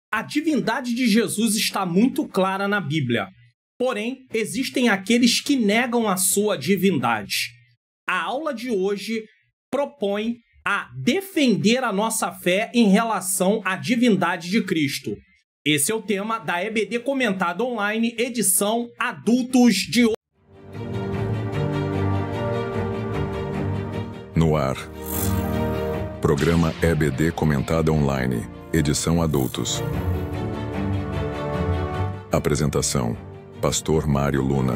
A divindade de Jesus está muito clara na Bíblia. Porém, existem aqueles que negam a sua divindade. A aula de hoje propõe a defender a nossa fé em relação à divindade de Cristo. Esse é o tema da EBD Comentado Online, edição Adultos de hoje. No ar. Programa EBD Comentado Online, edição Adultos. Apresentação: Pastor Mário Luna.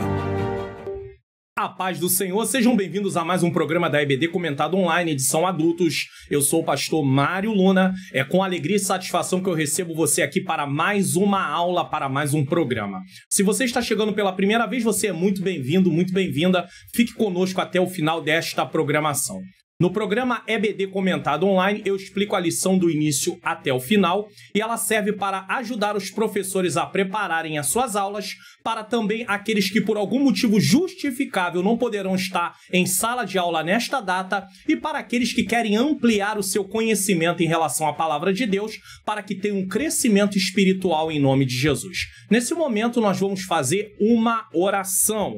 A paz do Senhor, sejam bem-vindos a mais um programa da EBD Comentado Online, edição Adultos. Eu sou o pastor Mário Luna. É com alegria e satisfação que eu recebo você aqui para mais uma aula, para mais um programa. Se você está chegando pela primeira vez, você é muito bem-vindo, muito bem-vinda. Fique conosco até o final desta programação. No programa EBD Comentado Online, eu explico a lição do início até o final e ela serve para ajudar os professores a prepararem as suas aulas, para também aqueles que por algum motivo justificável não poderão estar em sala de aula nesta data e para aqueles que querem ampliar o seu conhecimento em relação à palavra de Deus para que tenham um crescimento espiritual em nome de Jesus. Nesse momento, nós vamos fazer uma oração.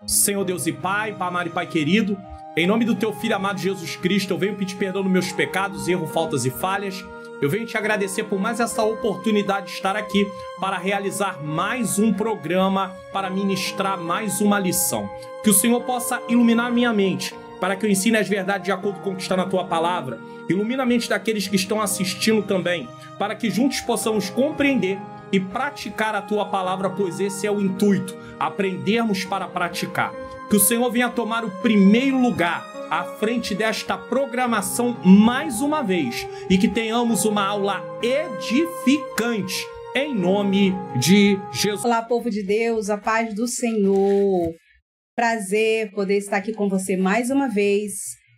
Senhor Deus e Pai, Pai amado e Pai querido, em nome do Teu Filho amado Jesus Cristo, eu venho pedir perdão dos meus pecados, erros, faltas e falhas. Eu venho te agradecer por mais essa oportunidade de estar aqui para realizar mais um programa, para ministrar mais uma lição. Que o Senhor possa iluminar minha mente, para que eu ensine as verdades de acordo com o que está na Tua Palavra. Ilumina a mente daqueles que estão assistindo também, para que juntos possamos compreender e praticar a Tua Palavra, pois esse é o intuito, aprendermos para praticar. Que o Senhor venha tomar o primeiro lugar à frente desta programação mais uma vez e que tenhamos uma aula edificante em nome de Jesus. Olá, povo de Deus, a paz do Senhor. Prazer poder estar aqui com você mais uma vez,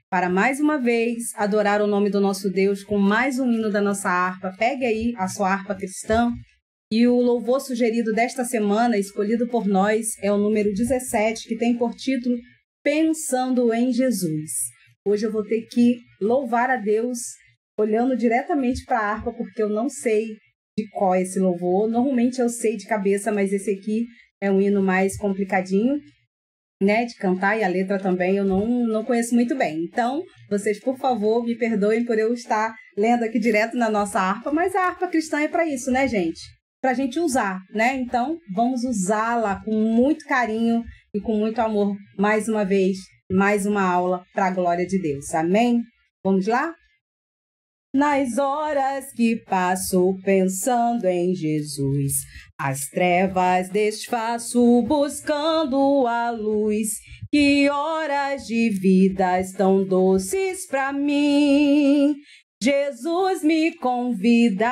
para mais uma vez adorar o nome do nosso Deus com mais um hino da nossa harpa. Pegue aí a sua harpa cristã. E o louvor sugerido desta semana, escolhido por nós, é o número 17, que tem por título Pensando em Jesus. Hoje eu vou ter que louvar a Deus olhando diretamente para a harpa, porque eu não sei de qual é esse louvor. Normalmente eu sei de cabeça, mas esse aqui é um hino mais complicadinho, né, de cantar, e a letra também eu não conheço muito bem. Então, vocês, por favor, me perdoem por eu estar lendo aqui direto na nossa harpa, mas a harpa cristã é para isso, né, gente? Para a gente usar, né? Então, vamos usá-la com muito carinho e com muito amor, mais uma vez, mais uma aula para a glória de Deus. Amém? Vamos lá? Nas horas que passo pensando em Jesus, as trevas desfaço buscando a luz. Que horas de vida tão doces para mim. Jesus me convida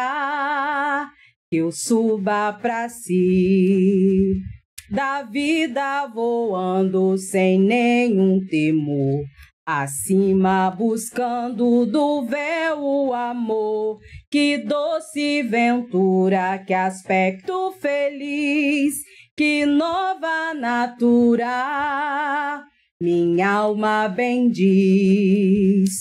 que eu suba pra si, da vida voando sem nenhum temor, acima buscando do véu o amor. Que doce ventura, que aspecto feliz, que nova natura, minha alma bendiz.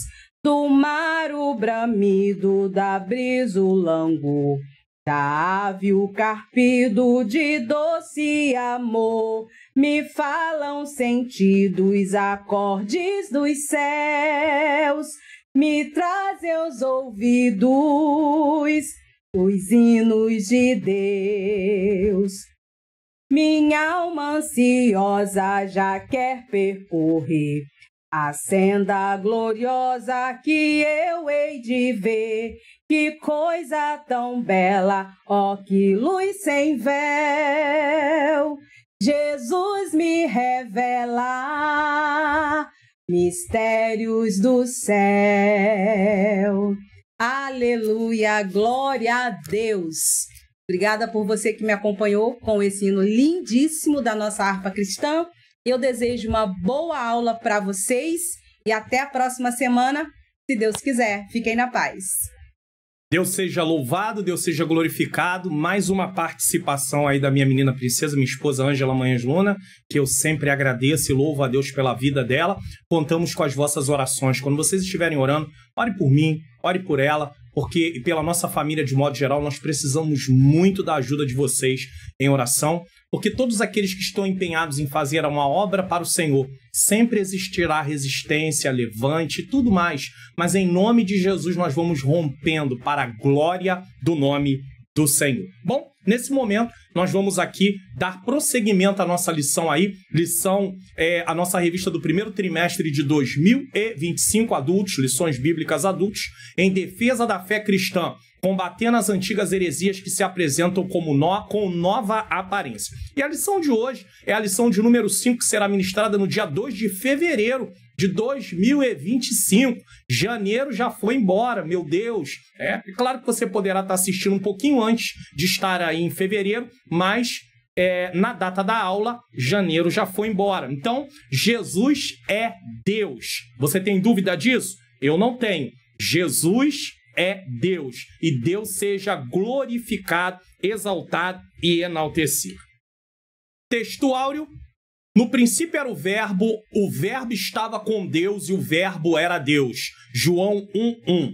Do mar o bramido, da brisa o langor, da ave o carpido de doce amor, me falam sentidos, acordes dos céus, me trazem aos ouvidos os hinos de Deus. Minha alma ansiosa já quer percorrer a senda gloriosa que eu hei de ver. Que coisa tão bela, ó que luz sem véu, Jesus me revela mistérios do céu. Aleluia, glória a Deus. Obrigada por você que me acompanhou com esse hino lindíssimo da nossa harpa cristã. Eu desejo uma boa aula para vocês e até a próxima semana, se Deus quiser. Fiquem na paz. Deus seja louvado, Deus seja glorificado. Mais uma participação aí da minha menina princesa, minha esposa Ângela Manhãs Luna, que eu sempre agradeço e louvo a Deus pela vida dela. Contamos com as vossas orações. Quando vocês estiverem orando, ore por mim, ore por ela, porque e pela nossa família de modo geral, nós precisamos muito da ajuda de vocês em oração, porque todos aqueles que estão empenhados em fazer uma obra para o Senhor, sempre existirá resistência, levante e tudo mais, mas em nome de Jesus nós vamos rompendo para a glória do nome do Senhor. Bom, nesse momento nós vamos aqui dar prosseguimento à nossa lição aí, a nossa revista do primeiro trimestre de 2025, adultos, lições bíblicas adultos, em defesa da fé cristã, combatendo as antigas heresias que se apresentam com nova aparência. E a lição de hoje é a lição de número 5, que será ministrada no dia 2 de fevereiro de 2025. Janeiro já foi embora, meu Deus. É claro que você poderá estar assistindo um pouquinho antes de estar aí em fevereiro, mas na data da aula, janeiro já foi embora. Então, Jesus é Deus. Você tem dúvida disso? Eu não tenho. Jesus é Deus. E Deus seja glorificado, exaltado e enaltecido. Texto áureo. No princípio era o verbo estava com Deus e o verbo era Deus. João 1:1.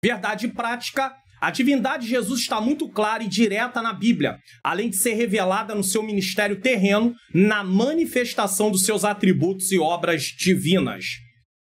Verdade prática, a divindade de Jesus está muito clara e direta na Bíblia, além de ser revelada no seu ministério terreno, na manifestação dos seus atributos e obras divinas.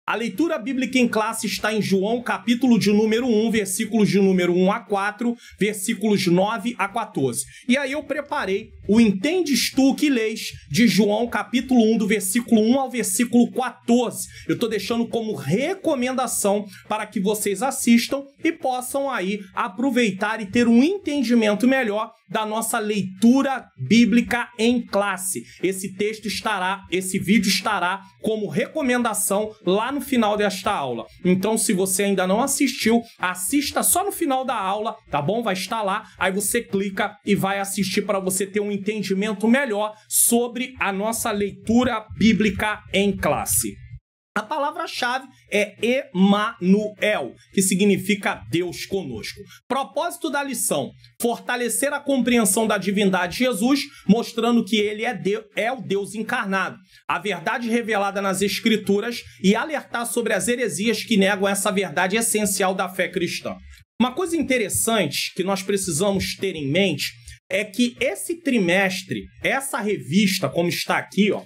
A leitura bíblica em classe está em João, capítulo de número 1, versículos de número 1 a 4, versículos 9 a 14. E aí eu preparei o Entendes Tu que Lês de João, capítulo 1, do versículo 1 ao versículo 14. Eu estou deixando como recomendação para que vocês assistam e possam aí aproveitar e ter um entendimento melhor da nossa leitura bíblica em classe. Esse vídeo estará como recomendação lá no final desta aula. Então, se você ainda não assistiu, assista só no final da aula, tá bom? Vai estar lá, aí você clica e vai assistir para você ter um entendimento melhor sobre a nossa leitura bíblica em classe. A palavra-chave é Emanuel, que significa Deus conosco. Propósito da lição: fortalecer a compreensão da divindade de Jesus, mostrando que ele é o Deus encarnado, a verdade revelada nas Escrituras, e alertar sobre as heresias que negam essa verdade essencial da fé cristã. Uma coisa interessante que nós precisamos ter em mente é que esse trimestre, essa revista, como está aqui, ó,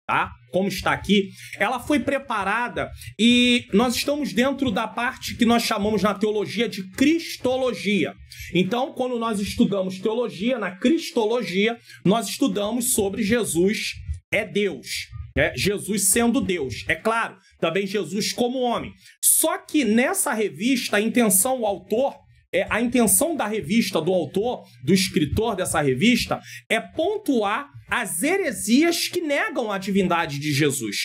tá? Como está aqui, ela foi preparada e nós estamos dentro da parte que nós chamamos na teologia de cristologia. Então, quando nós estudamos teologia, na cristologia, nós estudamos sobre Jesus é Deus, Jesus sendo Deus, é claro, também Jesus como homem. Só que nessa revista, a intenção da revista, do autor, do escritor dessa revista, é pontuar as heresias que negam a divindade de Jesus.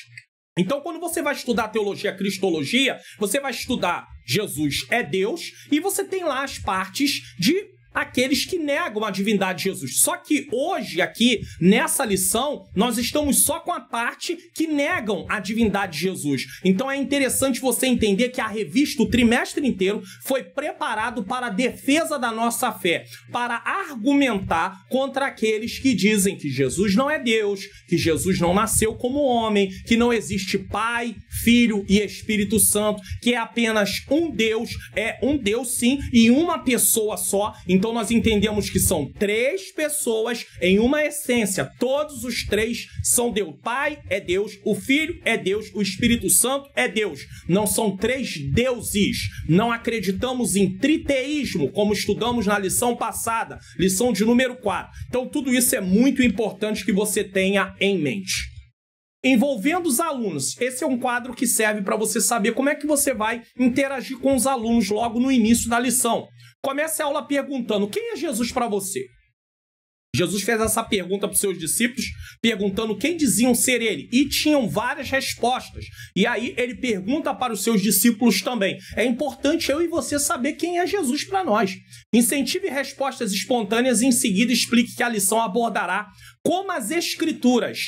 Então, quando você vai estudar teologia, cristologia, você vai estudar Jesus é Deus e você tem lá as partes de aqueles que negam a divindade de Jesus. Só que hoje, aqui, nessa lição, nós estamos só com a parte que negam a divindade de Jesus. Então é interessante você entender que a revista, o trimestre inteiro, foi preparado para a defesa da nossa fé, para argumentar contra aqueles que dizem que Jesus não é Deus, que Jesus não nasceu como homem, que não existe Pai, Filho e Espírito Santo, que é apenas um Deus, é um Deus sim, e uma pessoa só. Então nós entendemos que são três pessoas em uma essência. Todos os três são Deus. O Pai é Deus, o Filho é Deus, o Espírito Santo é Deus. Não são três deuses. Não acreditamos em triteísmo, como estudamos na lição passada, lição de número 4. Então tudo isso é muito importante que você tenha em mente. Envolvendo os alunos. Esse é um quadro que serve para você saber como é que você vai interagir com os alunos logo no início da lição. Comece a aula perguntando: quem é Jesus para você? Jesus fez essa pergunta para os seus discípulos, perguntando quem diziam ser ele. E tinham várias respostas. E aí ele pergunta para os seus discípulos também. É importante eu e você saber quem é Jesus para nós. Incentive respostas espontâneas e em seguida explique que a lição abordará como as Escrituras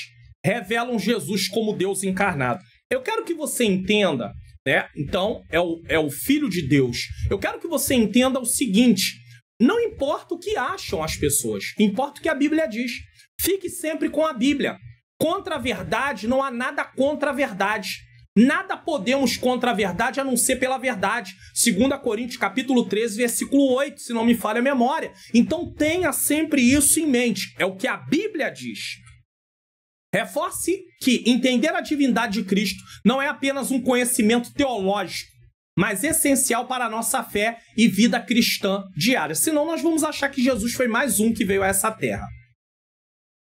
revelam Jesus como Deus encarnado. Eu quero que você entenda, né? Então, é o Filho de Deus. Eu quero que você entenda o seguinte: não importa o que acham as pessoas, importa o que a Bíblia diz. Fique sempre com a Bíblia. Contra a verdade, não há nada contra a verdade. Nada podemos contra a verdade a não ser pela verdade. 2 Coríntios capítulo 13, versículo 8, se não me falha a memória. Então tenha sempre isso em mente. É o que a Bíblia diz. Reforce que entender a divindade de Cristo não é apenas um conhecimento teológico, mas essencial para a nossa fé e vida cristã diária. Senão nós vamos achar que Jesus foi mais um que veio a essa terra.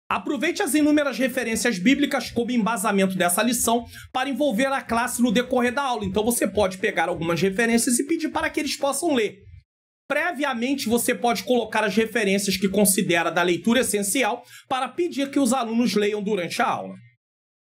Aproveite as inúmeras referências bíblicas como embasamento dessa lição para envolver a classe no decorrer da aula. Então você pode pegar algumas referências e pedir para que eles possam ler. Previamente, você pode colocar as referências que considera da leitura essencial para pedir que os alunos leiam durante a aula.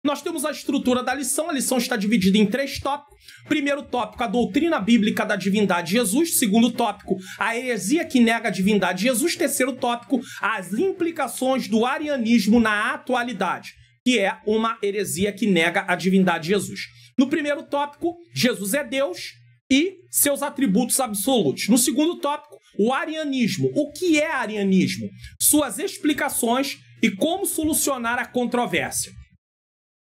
Nós temos a estrutura da lição. A lição está dividida em 3 tópicos. Primeiro tópico, a doutrina bíblica da divindade de Jesus. Segundo tópico, a heresia que nega a divindade de Jesus. Terceiro tópico, as implicações do arianismo na atualidade, que é uma heresia que nega a divindade de Jesus. No primeiro tópico, Jesus é Deus e seus atributos absolutos. No segundo tópico, o arianismo. O que é arianismo? Suas explicações e como solucionar a controvérsia.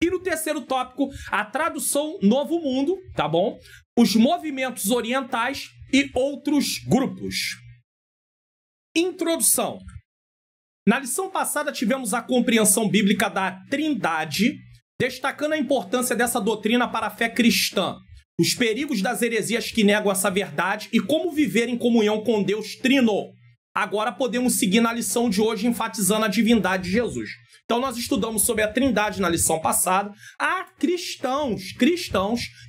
E no terceiro tópico, a tradução Novo Mundo, tá bom? Os movimentos orientais e outros grupos. Introdução. Na lição passada tivemos a compreensão bíblica da Trindade, destacando a importância dessa doutrina para a fé cristã, os perigos das heresias que negam essa verdade e como viver em comunhão com Deus Trino. Agora podemos seguir na lição de hoje enfatizando a divindade de Jesus. Então nós estudamos sobre a Trindade na lição passada. Há cristãos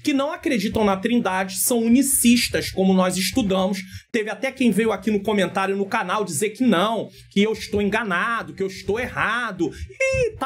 que não acreditam na Trindade, são unicistas, como nós estudamos. Teve até quem veio aqui no comentário no canal dizer que não, que eu estou enganado, que eu estou errado. E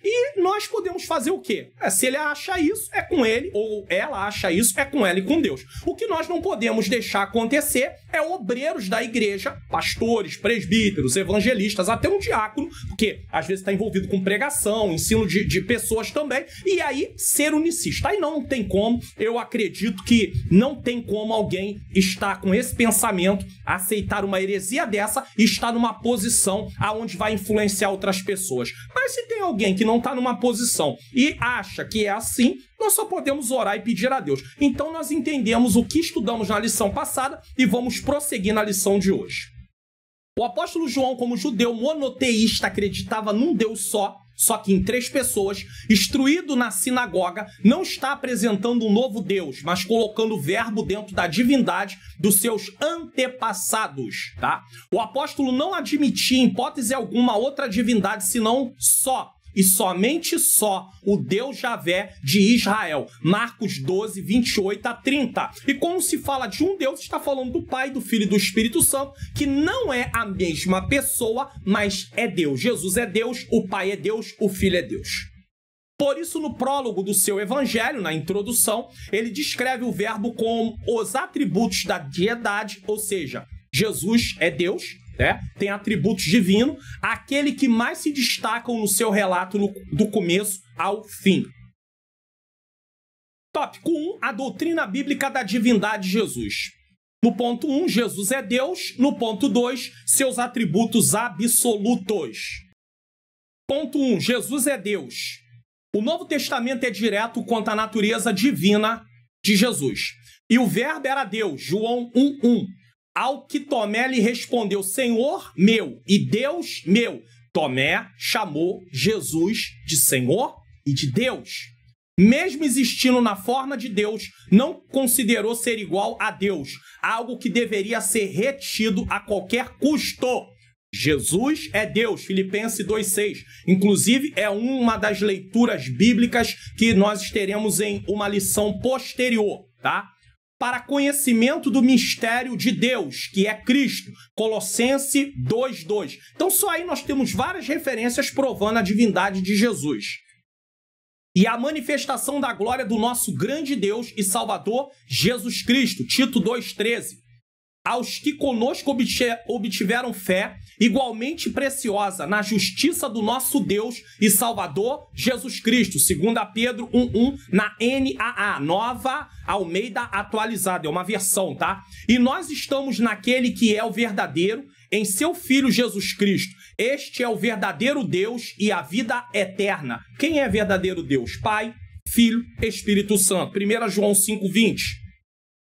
E nós podemos fazer o quê? Se ele acha isso, é com ele, ou ela acha isso, é com ela e com Deus. O que nós não podemos deixar acontecer é obreiros da igreja, pastores, presbíteros, evangelistas, até um diácono, porque às vezes está envolvido com pregação, ensino de pessoas também, e aí ser unicista. Aí não tem como, eu acredito que não tem como alguém estar com esse pensamento, aceitar uma heresia dessa e estar numa posição aonde vai influenciar outras pessoas. Mas se tem alguém que não está numa posição e acha que é assim, nós só podemos orar e pedir a Deus. Então nós entendemos o que estudamos na lição passada e vamos prosseguir na lição de hoje. O apóstolo João, como judeu monoteísta, acreditava num Deus só que em 3 pessoas, instruído na sinagoga, não está apresentando um novo Deus, mas colocando o verbo dentro da divindade dos seus antepassados, tá? O apóstolo não admitia em hipótese alguma outra divindade, senão só e somente só o Deus Javé de Israel. Marcos 12, 28 a 30. E quando se fala de um Deus, está falando do Pai, do Filho e do Espírito Santo, que não é a mesma pessoa, mas é Deus. Jesus é Deus, o Pai é Deus, o Filho é Deus. Por isso, no prólogo do seu evangelho, na introdução, ele descreve o verbo com os atributos da deidade, ou seja, Jesus é Deus, tem atributos divinos, aquele que mais se destacam no seu relato do começo ao fim. Tópico 1, a doutrina bíblica da divindade de Jesus. No ponto 1, Jesus é Deus. No ponto 2, seus atributos absolutos. Ponto 1, Jesus é Deus. O Novo Testamento é direto quanto à natureza divina de Jesus. E o verbo era Deus, João 1:1. Ao que Tomé lhe respondeu, Senhor meu e Deus meu. Tomé chamou Jesus de Senhor e de Deus. Mesmo existindo na forma de Deus, não considerou ser igual a Deus, algo que deveria ser retido a qualquer custo. Jesus é Deus, Filipenses 2:6. Inclusive, é uma das leituras bíblicas que nós teremos em uma lição posterior, tá? Para conhecimento do mistério de Deus, que é Cristo, Colossenses 2:2. Então, só aí nós temos várias referências provando a divindade de Jesus. E a manifestação da glória do nosso grande Deus e Salvador, Jesus Cristo, Tito 2:13. Aos que conosco obtiveram fé, igualmente preciosa na justiça do nosso Deus e Salvador, Jesus Cristo, 2 Pedro 1:1, na NAA, Nova Almeida Atualizada, é uma versão, tá? E nós estamos naquele que é o verdadeiro, em seu Filho Jesus Cristo. Este é o verdadeiro Deus e a vida eterna. Quem é verdadeiro Deus? Pai, Filho, Espírito Santo. 1 João 5,20.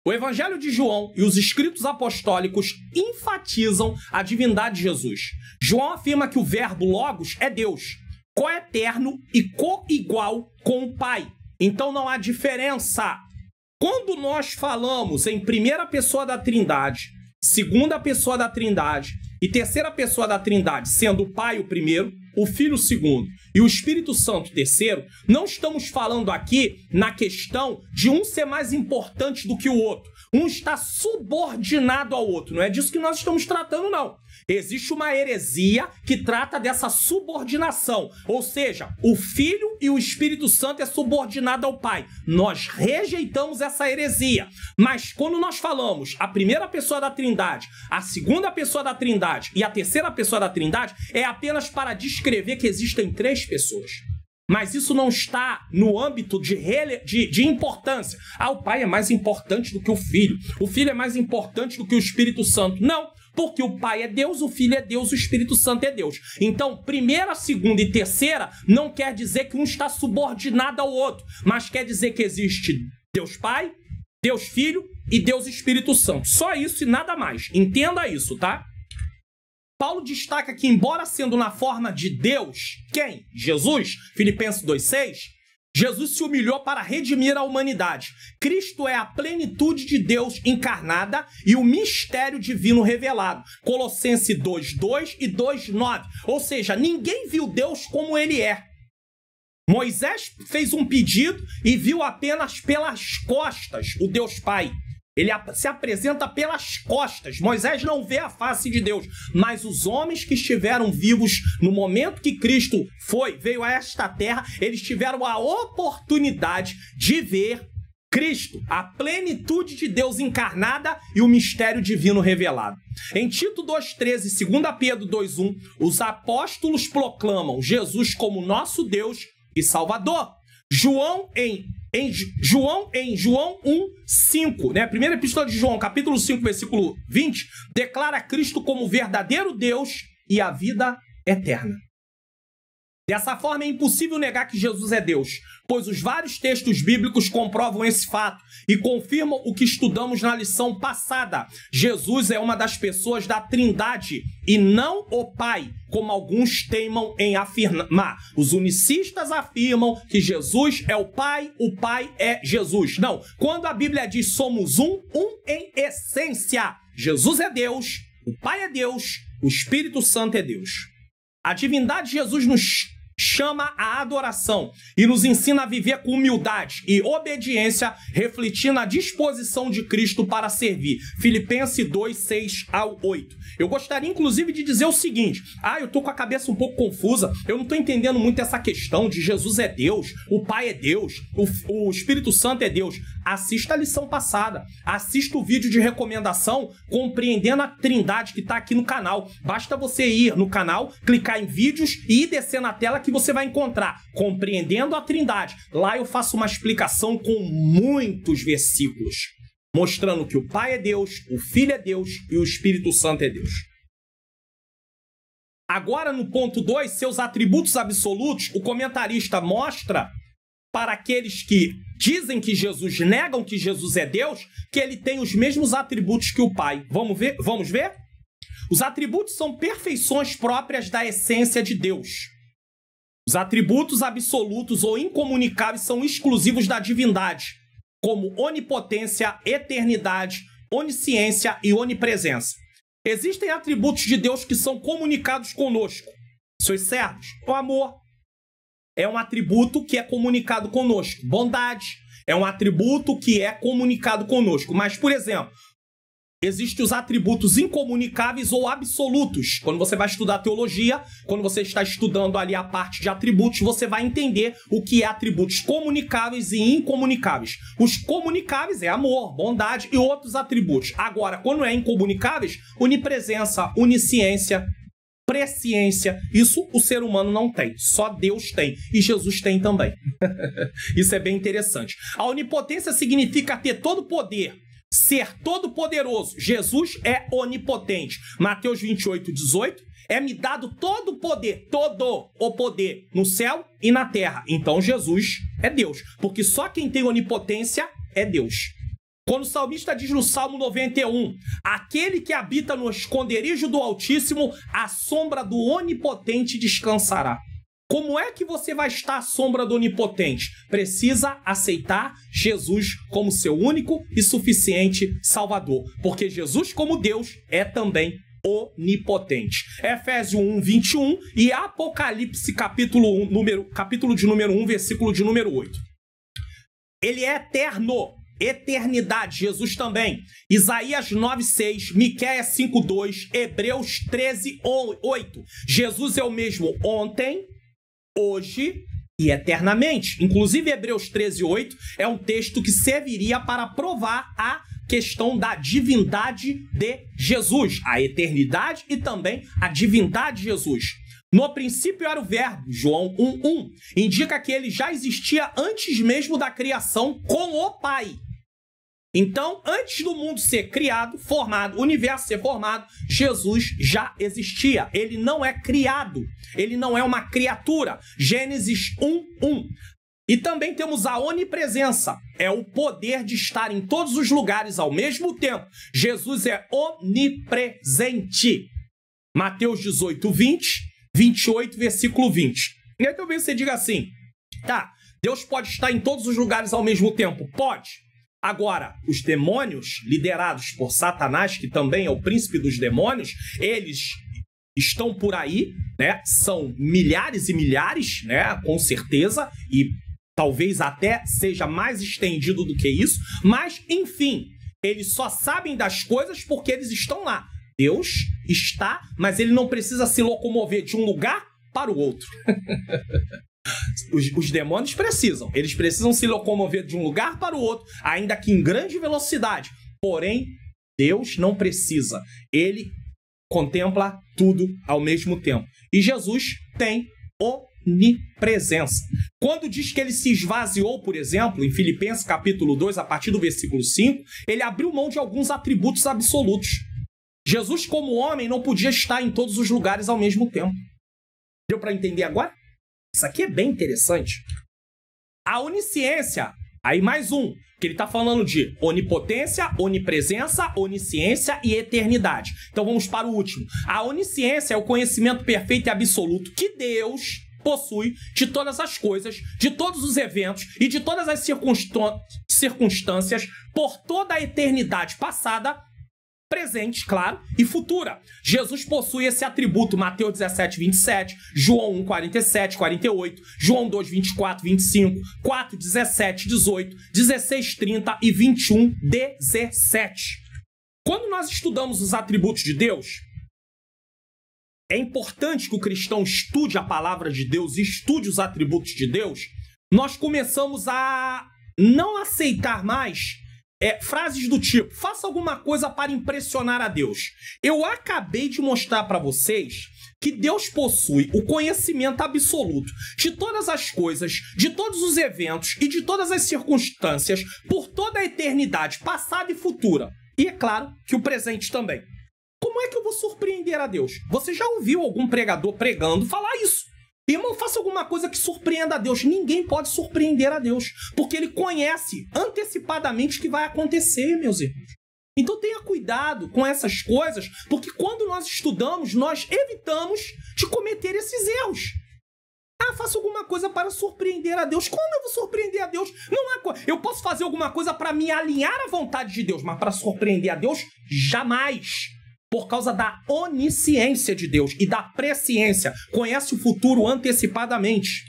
O Evangelho de João e os escritos apostólicos enfatizam a divindade de Jesus. João afirma que o verbo Logos é Deus, coeterno e coigual com o Pai. Então não há diferença. Quando nós falamos em primeira pessoa da Trindade, segunda pessoa da Trindade e terceira pessoa da Trindade, sendo o Pai o primeiro, o Filho o segundo e o Espírito Santo o terceiro, não estamos falando aqui na questão de um ser mais importante do que o outro. Um está subordinado ao outro. Não é disso que nós estamos tratando, não. Existe uma heresia que trata dessa subordinação. Ou seja, o Filho e o Espírito Santo é subordinado ao Pai. Nós rejeitamos essa heresia. Mas quando nós falamos a primeira pessoa da Trindade, a segunda pessoa da Trindade e a terceira pessoa da Trindade, é apenas para descrever que existem três pessoas. Mas isso não está no âmbito de importância. Ah, o Pai é mais importante do que o Filho. O Filho é mais importante do que o Espírito Santo. Não, porque o Pai é Deus, o Filho é Deus, o Espírito Santo é Deus. Então, primeira, segunda e terceira não quer dizer que um está subordinado ao outro, mas quer dizer que existe Deus Pai, Deus Filho e Deus Espírito Santo. Só isso e nada mais. Entenda isso, tá? Paulo destaca que, embora sendo na forma de Deus, quem? Jesus, Filipenses 2,6, Jesus se humilhou para redimir a humanidade. Cristo é a plenitude de Deus encarnada e o mistério divino revelado. Colossenses 2,2 e 2,9. Ou seja, ninguém viu Deus como ele é. Moisés fez um pedido e viu apenas pelas costas o Deus Pai. Ele se apresenta pelas costas. Moisés não vê a face de Deus. Mas os homens que estiveram vivos no momento que Cristo veio a esta terra, eles tiveram a oportunidade de ver Cristo, a plenitude de Deus encarnada e o mistério divino revelado. Em Tito 2,13 e 2 Pedro 2,1, os apóstolos proclamam Jesus como nosso Deus e Salvador. João 1,5, né? Primeira epístola de João, capítulo 5, versículo 20, declara Cristo como verdadeiro Deus e a vida eterna. Dessa forma, é impossível negar que Jesus é Deus, pois os vários textos bíblicos comprovam esse fato e confirmam o que estudamos na lição passada. Jesus é uma das pessoas da Trindade e não o Pai, como alguns teimam em afirmar. Os unicistas afirmam que Jesus é o Pai é Jesus. Não, quando a Bíblia diz somos um em essência. Jesus é Deus, o Pai é Deus, o Espírito Santo é Deus. A divindade de Jesus nos chama a adoração e nos ensina a viver com humildade e obediência, refletindo a disposição de Cristo para servir. Filipenses 2:6-8. Eu gostaria, inclusive, de dizer o seguinte: eu tô com a cabeça um pouco confusa, eu não tô entendendo muito essa questão de Jesus é Deus, o Pai é Deus, o Espírito Santo é Deus. Assista a lição passada, assista o vídeo de recomendação Compreendendo a Trindade que está aqui no canal. Basta você ir no canal, clicar em vídeos e ir descer na tela que você vai encontrar Compreendendo a Trindade. Lá eu faço uma explicação com muitos versículos, mostrando que o Pai é Deus, o Filho é Deus e o Espírito Santo é Deus. Agora, no ponto 2, seus atributos absolutos, o comentarista mostra para aqueles que dizem que Jesus, negam que Jesus é Deus, que ele tem os mesmos atributos que o Pai. Vamos ver? Vamos ver? Os atributos são perfeições próprias da essência de Deus. Os atributos absolutos ou incomunicáveis são exclusivos da divindade, como onipotência, eternidade, onisciência e onipresença. Existem atributos de Deus que são comunicados conosco. Seus servos, o amor é um atributo que é comunicado conosco. Bondade é um atributo que é comunicado conosco. Mas, por exemplo, existem os atributos incomunicáveis ou absolutos. Quando você vai estudar teologia, quando você está estudando ali a parte de atributos, você vai entender o que é atributos comunicáveis e incomunicáveis. Os comunicáveis é amor, bondade e outros atributos. Agora, quando é incomunicáveis, onipresença, onisciência, presciência, isso o ser humano não tem, só Deus tem, e Jesus tem também. Isso é bem interessante. A onipotência significa ter todo poder, ser todo poderoso. Jesus é onipotente. Mateus 28:18 É-me dado todo o poder no céu e na terra. Então Jesus é Deus, porque só quem tem onipotência é Deus. Quando o salmista diz no Salmo 91, aquele que habita no esconderijo do Altíssimo, à sombra do Onipotente descansará. Como é que você vai estar à sombra do Onipotente? Precisa aceitar Jesus como seu único e suficiente Salvador, porque Jesus como Deus é também onipotente. Efésios 1, 21 e Apocalipse capítulo de número 1, versículo de número 8. Ele é eterno, eternidade, Jesus também. Isaías 9, 6, Miqueias 5, 2, Hebreus 13, 8. Jesus é o mesmo ontem, hoje e eternamente. Inclusive, Hebreus 13, 8 é um texto que serviria para provar a questão da divindade de Jesus, a eternidade e também a divindade de Jesus. No princípio era o verbo, João 1:1, indica que ele já existia antes mesmo da criação com o Pai. Então, antes do mundo ser criado, formado, o universo ser formado, Jesus já existia. Ele não é criado, ele não é uma criatura. Gênesis 1:1. E também temos a onipresença, é o poder de estar em todos os lugares ao mesmo tempo. Jesus é onipresente. Mateus 18, 20, 28, versículo 20. E aí talvez você diga assim, tá, Deus pode estar em todos os lugares ao mesmo tempo? Pode. Agora, os demônios, liderados por Satanás, que também é o príncipe dos demônios, eles estão por aí, né? São milhares e milhares, né? Com certeza, e talvez até seja mais estendido do que isso, mas, enfim, eles só sabem das coisas porque eles estão lá. Deus está, mas ele não precisa se locomover de um lugar para o outro. Os demônios precisam. Eles precisam se locomover de um lugar para o outro, ainda que em grande velocidade. Porém, Deus não precisa. Ele contempla tudo ao mesmo tempo. E Jesus tem onipresença. Quando diz que ele se esvaziou, por exemplo, em Filipenses capítulo 2, a partir do versículo 5, ele abriu mão de alguns atributos absolutos. Jesus, como homem, não podia estar em todos os lugares ao mesmo tempo. Deu para entender agora? Isso aqui é bem interessante. A onisciência, aí mais um, que ele está falando de onipotência, onipresença, onisciência e eternidade. Então vamos para o último. A onisciência é o conhecimento perfeito e absoluto que Deus possui de todas as coisas, de todos os eventos e de todas as circunstâncias por toda a eternidade passada, presente, claro, e futura. Jesus possui esse atributo, Mateus 17, 27, João 1, 47, 48, João 2, 24, 25, 4, 17, 18, 16, 30 e 21, 17. Quando nós estudamos os atributos de Deus, é importante que o cristão estude a palavra de Deus e estude os atributos de Deus. Nós começamos a não aceitar mais frases do tipo, faça alguma coisa para impressionar a Deus. Eu acabei de mostrar para vocês que Deus possui o conhecimento absoluto de todas as coisas, de todos os eventos e de todas as circunstâncias por toda a eternidade, passada e futura. E é claro que o presente também. Como é que eu vou surpreender a Deus? Você já ouviu algum pregador pregando falar isso? Irmão, faça alguma coisa que surpreenda a Deus. Ninguém pode surpreender a Deus, porque ele conhece antecipadamente o que vai acontecer, meus irmãos. Então tenha cuidado com essas coisas, porque quando nós estudamos, nós evitamos de cometer esses erros. Ah, faça alguma coisa para surpreender a Deus. Como eu vou surpreender a Deus? Eu posso fazer alguma coisa para me alinhar à vontade de Deus, mas para surpreender a Deus, jamais. Por causa da onisciência de Deus e da presciência. Conhece o futuro antecipadamente.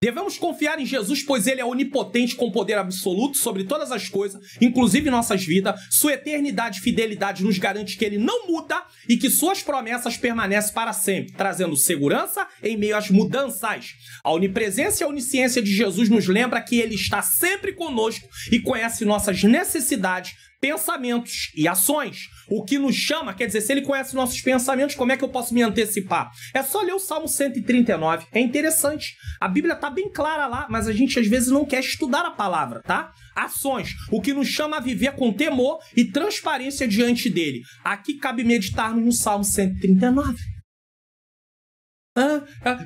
Devemos confiar em Jesus, pois ele é onipotente com poder absoluto sobre todas as coisas, inclusive nossas vidas. Sua eternidade e fidelidade nos garante que ele não muda e que suas promessas permanecem para sempre, trazendo segurança em meio às mudanças. A onipresença e a onisciência de Jesus nos lembra que ele está sempre conosco e conhece nossas necessidades, pensamentos e ações. O que nos chama, quer dizer, se ele conhece nossos pensamentos, como é que eu posso me antecipar? É só ler o Salmo 139. É interessante. A Bíblia está bem clara lá, mas a gente às vezes não quer estudar a palavra, tá? Ações. O que nos chama a viver com temor e transparência diante dele. Aqui cabe meditarmos no Salmo 139.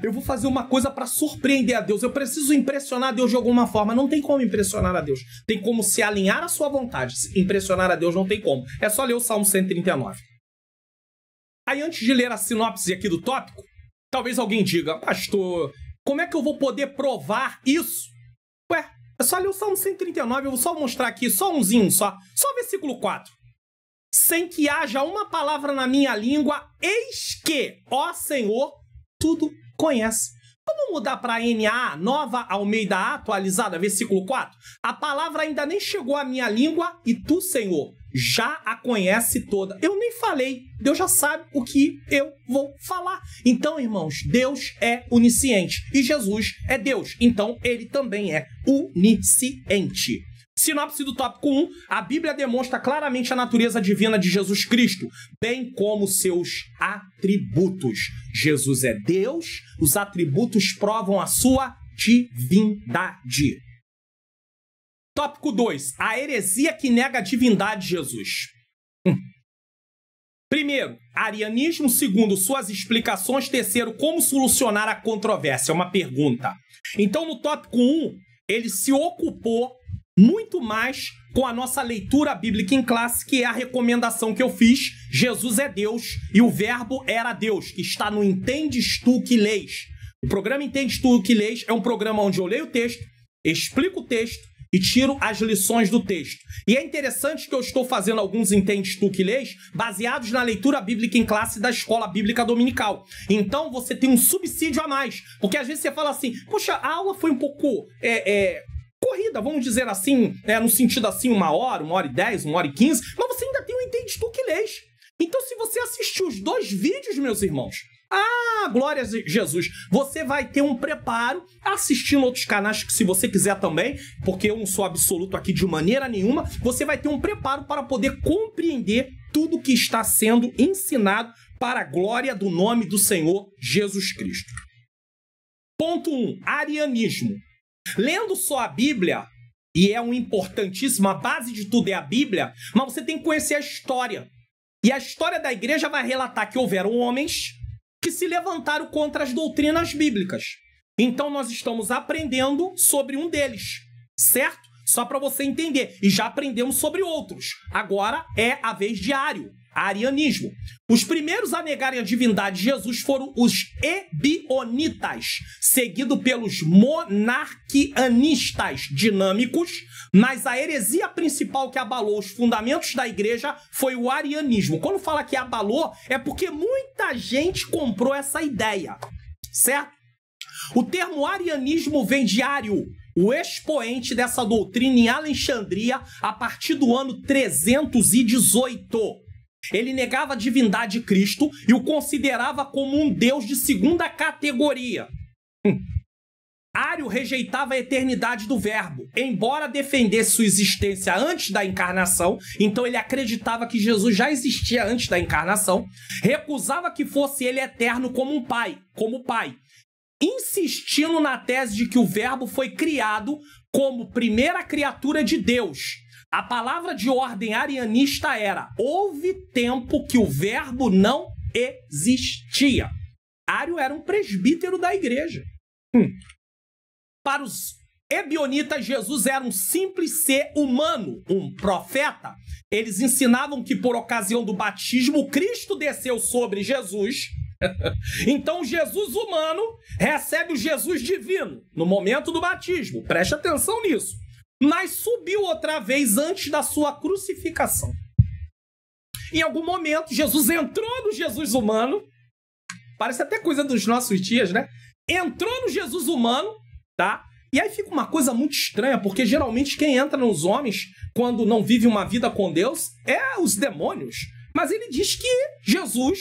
eu vou fazer uma coisa para surpreender a Deus. Eu preciso impressionar a Deus de alguma forma. Não tem como impressionar a Deus. Tem como se alinhar à sua vontade. Impressionar a Deus não tem como. É só ler o Salmo 139. Aí, antes de ler a sinopse aqui do tópico, talvez alguém diga, pastor, como é que eu vou poder provar isso? Ué, é só ler o Salmo 139, eu vou só mostrar aqui, só umzinho, só o versículo 4. Sem que haja uma palavra na minha língua, eis que, ó Senhor, tudo conhece. Vamos mudar para a NA, Nova Almeida Atualizada, versículo 4? A palavra ainda nem chegou à minha língua e tu, Senhor, já a conhece toda. Eu nem falei, Deus já sabe o que eu vou falar. Então, irmãos, Deus é onisciente e Jesus é Deus. Então, ele também é onisciente. Sinopse do tópico 1, a Bíblia demonstra claramente a natureza divina de Jesus Cristo, bem como seus atributos. Jesus é Deus, os atributos provam a sua divindade. Tópico 2, a heresia que nega a divindade de Jesus. Primeiro, arianismo. Segundo, suas explicações. Terceiro, como solucionar a controvérsia. É uma pergunta. Então, no tópico 1, ele se ocupou muito mais com a nossa leitura bíblica em classe, que é a recomendação que eu fiz. Jesus é Deus e o verbo era Deus, que está no Entendes Tu que Lês. O programa Entendes Tu que Lês é um programa onde eu leio o texto, explico o texto e tiro as lições do texto. E é interessante que eu estou fazendo alguns Entendes Tu que Lês baseados na leitura bíblica em classe da Escola Bíblica Dominical. Então você tem um subsídio a mais, porque às vezes você fala assim, poxa, a aula foi um pouco... corrida, vamos dizer assim, no sentido assim, 1 hora, 1h10, 1h15, mas você ainda tem o Entendes Tu que Lês. Então, se você assistir os 2 vídeos, meus irmãos, glória a Jesus, você vai ter um preparo, assistindo outros canais, se você quiser também, porque eu não sou absoluto aqui de maneira nenhuma, você vai ter um preparo para poder compreender tudo que está sendo ensinado para a glória do nome do Senhor Jesus Cristo. Ponto 1, arianismo. Lendo só a Bíblia, e é um importantíssimo, a base de tudo é a Bíblia, mas você tem que conhecer a história. E a história da igreja vai relatar que houveram homens que se levantaram contra as doutrinas bíblicas. Então nós estamos aprendendo sobre um deles, certo? Só para você entender. E já aprendemos sobre outros. Agora é a vez de Ário. Arianismo. Os primeiros a negarem a divindade de Jesus foram os ebionitas, seguido pelos monarquianistas dinâmicos, mas a heresia principal que abalou os fundamentos da igreja foi o arianismo. Quando fala que abalou, é porque muita gente comprou essa ideia, certo? O termo arianismo vem de Ário, o expoente dessa doutrina em Alexandria, a partir do ano 318. Ele negava a divindade de Cristo e o considerava como um deus de segunda categoria. Ário rejeitava a eternidade do verbo, embora defendesse sua existência antes da encarnação, então ele acreditava que Jesus já existia antes da encarnação, recusava que fosse ele eterno como pai, insistindo na tese de que o verbo foi criado como primeira criatura de Deus. A palavra de ordem arianista era: houve tempo que o verbo não existia. Ário era um presbítero da igreja. Para os ebionitas, Jesus era um simples ser humano, um profeta. Eles ensinavam que por ocasião do batismo, Cristo desceu sobre Jesus. Então Jesus humano recebe o Jesus divino no momento do batismo. Preste atenção nisso. Mas subiu outra vez antes da sua crucificação. Em algum momento, Jesus entrou no Jesus humano. Parece até coisa dos nossos dias, né? Entrou no Jesus humano, tá? E aí fica uma coisa muito estranha, porque geralmente quem entra nos homens, quando não vive uma vida com Deus, é os demônios. Mas ele diz que Jesus,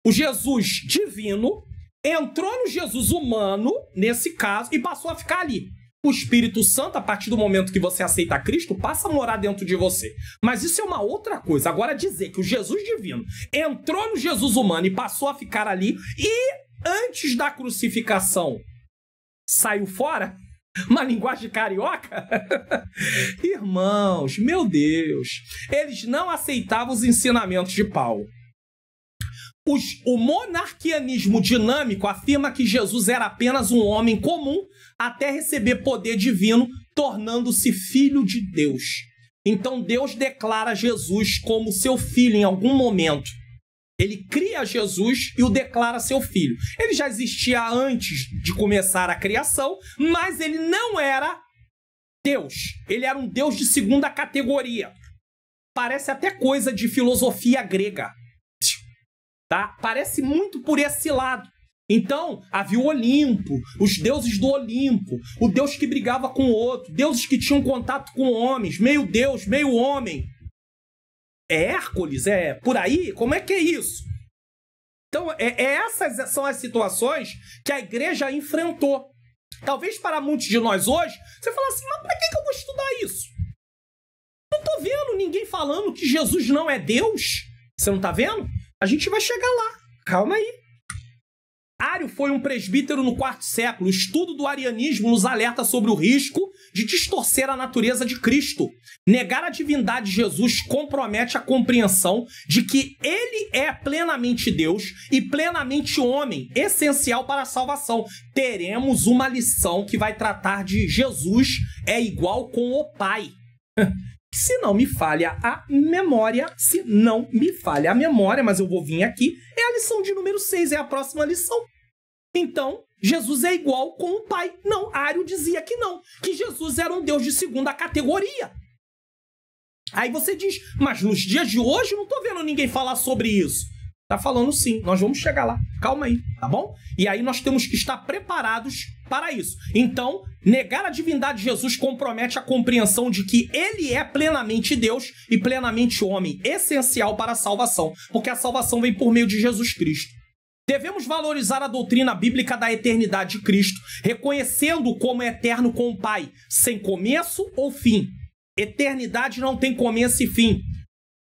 o Jesus divino, entrou no Jesus humano, nesse caso, e passou a ficar ali. O Espírito Santo, a partir do momento que você aceita Cristo, passa a morar dentro de você. Mas isso é uma outra coisa. Agora, dizer que o Jesus divino entrou no Jesus humano e passou a ficar ali, e antes da crucificação saiu fora, uma linguagem carioca? Irmãos, meu Deus, eles não aceitavam os ensinamentos de Paulo. O monarquianismo dinâmico afirma que Jesus era apenas um homem comum até receber poder divino, tornando-se filho de Deus. Então Deus declara Jesus como seu filho em algum momento. Ele cria Jesus e o declara seu filho. Ele já existia antes de começar a criação, mas ele não era Deus. Ele era um Deus de segunda categoria. Parece até coisa de filosofia grega. Tá? Parece muito por esse lado. Então, havia o Olimpo, os deuses do Olimpo, o Deus que brigava com o outro, deuses que tinham contato com homens, meio Deus, meio homem. É Hércules? É por aí? Como é que é isso? Então, essas são as situações que a igreja enfrentou. Talvez para muitos de nós hoje, você fala assim, mas para que eu vou estudar isso? Não tô vendo ninguém falando que Jesus não é Deus. Você não tá vendo? A gente vai chegar lá. Calma aí. Ário foi um presbítero no IV século. O estudo do arianismo nos alerta sobre o risco de distorcer a natureza de Cristo. Negar a divindade de Jesus compromete a compreensão de que ele é plenamente Deus e plenamente homem, essencial para a salvação. Teremos uma lição que vai tratar de Jesus é igual com o Pai. Se não me falha a memória, mas eu vou vir aqui, é a lição de número 6, é a próxima lição. Então, Jesus é igual com o Pai. Não, Ário dizia que não, que Jesus era um Deus de segunda categoria. Aí você diz, mas nos dias de hoje não estou vendo ninguém falar sobre isso. Tá falando sim, nós vamos chegar lá. Calma aí, tá bom? E aí nós temos que estar preparados para isso. Então, negar a divindade de Jesus compromete a compreensão de que ele é plenamente Deus e plenamente homem, essencial para a salvação, porque a salvação vem por meio de Jesus Cristo. Devemos valorizar a doutrina bíblica da eternidade de Cristo, reconhecendo-o como eterno com o Pai, sem começo ou fim. Eternidade não tem começo e fim.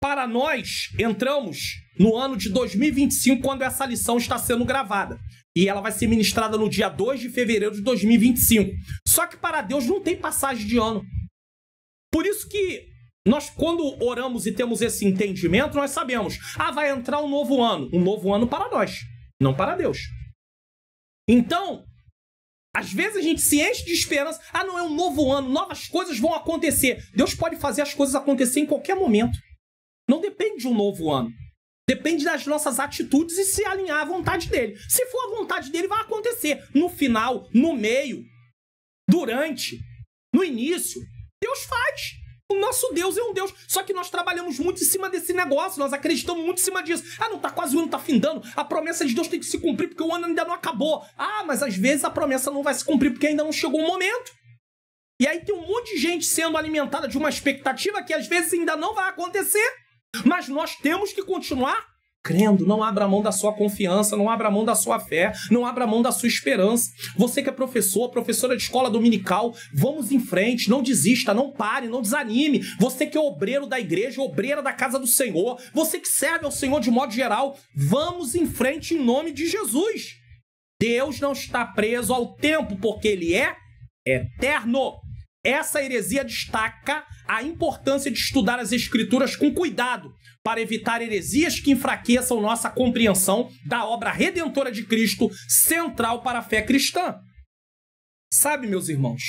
Para nós, entramos no ano de 2025, quando essa lição está sendo gravada. E ela vai ser ministrada no dia 2 de fevereiro de 2025. Só que para Deus não tem passagem de ano. Por isso que nós, quando oramos e temos esse entendimento, nós sabemos, vai entrar um novo ano para nós, não para Deus. Então, às vezes a gente se enche de esperança, não é um novo ano, novas coisas vão acontecer. Deus pode fazer as coisas acontecer em qualquer momento. Não depende de um novo ano. Depende das nossas atitudes e se alinhar à vontade dele. Se for a vontade dele, vai acontecer. No final, no meio, durante, no início, Deus faz. O nosso Deus é um Deus. Só que nós trabalhamos muito em cima desse negócio. Nós acreditamos muito em cima disso. Não tá quase o ano, tá findando. A promessa de Deus tem que se cumprir porque o ano ainda não acabou. Mas às vezes a promessa não vai se cumprir porque ainda não chegou o momento. E aí tem um monte de gente sendo alimentada de uma expectativa que às vezes ainda não vai acontecer. Mas nós temos que continuar crendo. Não abra mão da sua confiança, não abra mão da sua fé, não abra mão da sua esperança. Você que é professor, professora de escola dominical, vamos em frente, não desista, não pare, não desanime. Você que é obreiro da igreja, obreira da casa do Senhor, você que serve ao Senhor de modo geral, vamos em frente em nome de Jesus. Deus não está preso ao tempo, porque ele é eterno. Essa heresia destaca a importância de estudar as Escrituras com cuidado, para evitar heresias que enfraqueçam nossa compreensão da obra redentora de Cristo, central para a fé cristã. Sabe, meus irmãos,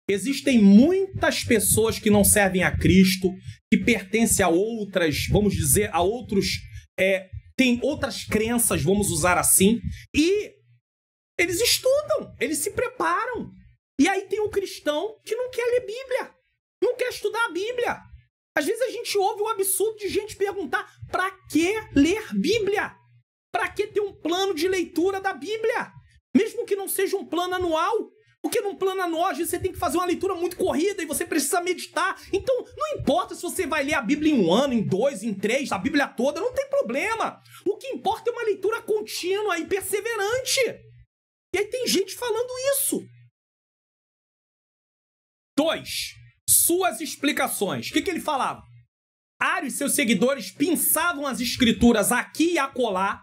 existem muitas pessoas que não servem a Cristo, que pertencem a outras, vamos dizer, a outros, tem outras crenças, vamos usar assim, e eles estudam, eles se preparam. E aí tem um cristão que não quer ler Bíblia, não quer estudar a Bíblia. Às vezes a gente ouve o absurdo de gente perguntar, para que ler Bíblia? Para que ter um plano de leitura da Bíblia? Mesmo que não seja um plano anual. Porque num plano anual, às vezes você tem que fazer uma leitura muito corrida e você precisa meditar. Então, não importa se você vai ler a Bíblia em 1 ano, em 2, em 3, a Bíblia toda, não tem problema. O que importa é uma leitura contínua e perseverante. E aí tem gente falando isso. 2. Suas explicações. O que ele falava? Ário e seus seguidores pinçavam as escrituras aqui e acolá.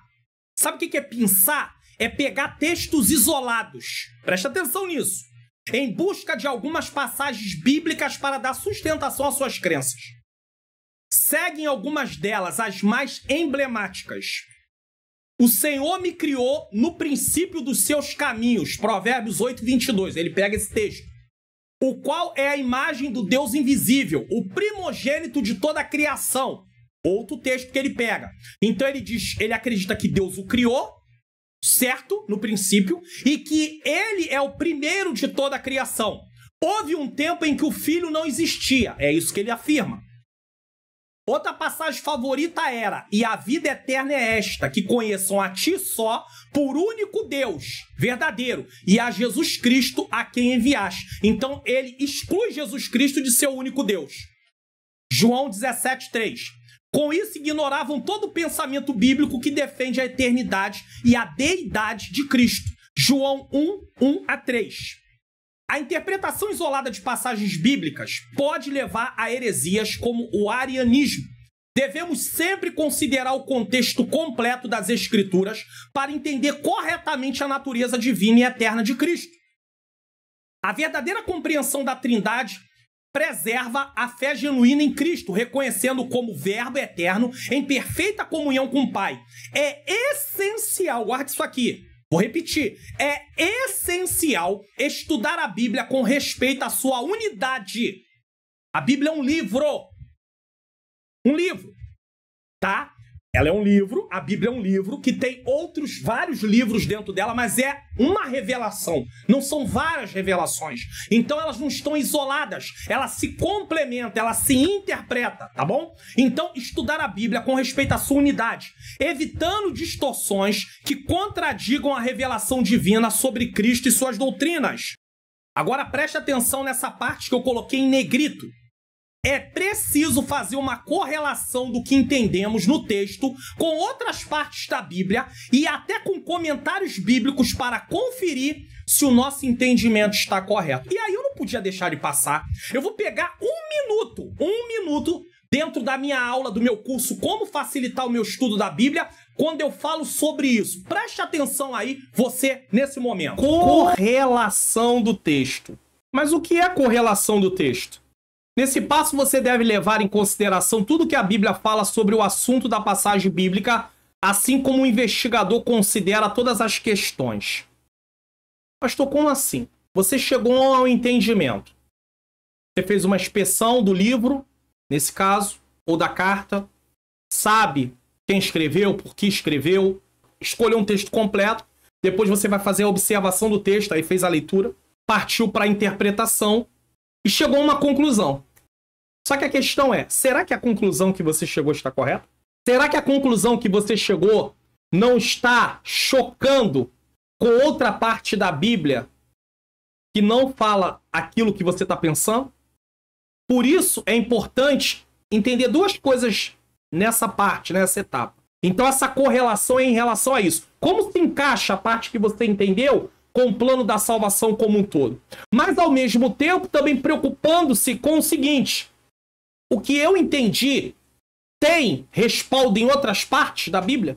Sabe o que é pinçar? É pegar textos isolados. Presta atenção nisso. Em busca de algumas passagens bíblicas para dar sustentação às suas crenças. Seguem algumas delas, as mais emblemáticas. O Senhor me criou no princípio dos seus caminhos. Provérbios 8, 22. Ele pega esse texto. O qual é a imagem do Deus invisível, o primogênito de toda a criação. Outro texto que ele pega. Então ele diz, ele acredita que Deus o criou, certo? No princípio. E que ele é o primeiro de toda a criação. Houve um tempo em que o filho não existia. É isso que ele afirma. Outra passagem favorita era: e a vida eterna é esta, que conheçam a ti só, por único Deus, verdadeiro, e a Jesus Cristo a quem enviaste. Então ele exclui Jesus Cristo de ser o único Deus. João 17:3. Com isso ignoravam todo o pensamento bíblico que defende a eternidade e a deidade de Cristo. João 1:1-3. A interpretação isolada de passagens bíblicas pode levar a heresias como o arianismo. Devemos sempre considerar o contexto completo das Escrituras para entender corretamente a natureza divina e eterna de Cristo. A verdadeira compreensão da Trindade preserva a fé genuína em Cristo, reconhecendo como Verbo eterno em perfeita comunhão com o Pai. É essencial, guarde isso aqui. Vou repetir, é essencial estudar a Bíblia com respeito à sua unidade. A Bíblia é um livro. Um livro, tá? Ela é um livro, a Bíblia é um livro que tem vários livros dentro dela, mas é uma revelação. Não são várias revelações. Então elas não estão isoladas. Ela se complementa, ela se interpreta, tá bom? Então estudar a Bíblia com respeito à sua unidade, evitando distorções que contradigam a revelação divina sobre Cristo e suas doutrinas. Agora preste atenção nessa parte que eu coloquei em negrito. É preciso fazer uma correlação do que entendemos no texto com outras partes da Bíblia e até com comentários bíblicos para conferir se o nosso entendimento está correto. E aí eu não podia deixar de passar. Eu vou pegar um minuto dentro da minha aula, do meu curso Como Facilitar o Meu Estudo da Bíblia, quando eu falo sobre isso. Preste atenção aí, você, nesse momento. Correlação do texto. Mas o que é correlação do texto? Nesse passo, você deve levar em consideração tudo que a Bíblia fala sobre o assunto da passagem bíblica, assim como o investigador considera todas as questões. Pastor, como assim? Você chegou ao entendimento. Você fez uma inspeção do livro, nesse caso, ou da carta, sabe quem escreveu, por que escreveu, escolheu um texto completo, depois você vai fazer a observação do texto, aí fez a leitura, partiu para a interpretação e chegou a uma conclusão. Só que a questão é, será que a conclusão que você chegou está correta? Será que a conclusão que você chegou não está chocando com outra parte da Bíblia que não fala aquilo que você está pensando? Por isso é importante entender duas coisas nessa parte, nessa etapa. Então essa correlação é em relação a isso. Como se encaixa a parte que você entendeu com o plano da salvação como um todo? Mas ao mesmo tempo também preocupando-se com o seguinte: o que eu entendi tem respaldo em outras partes da Bíblia?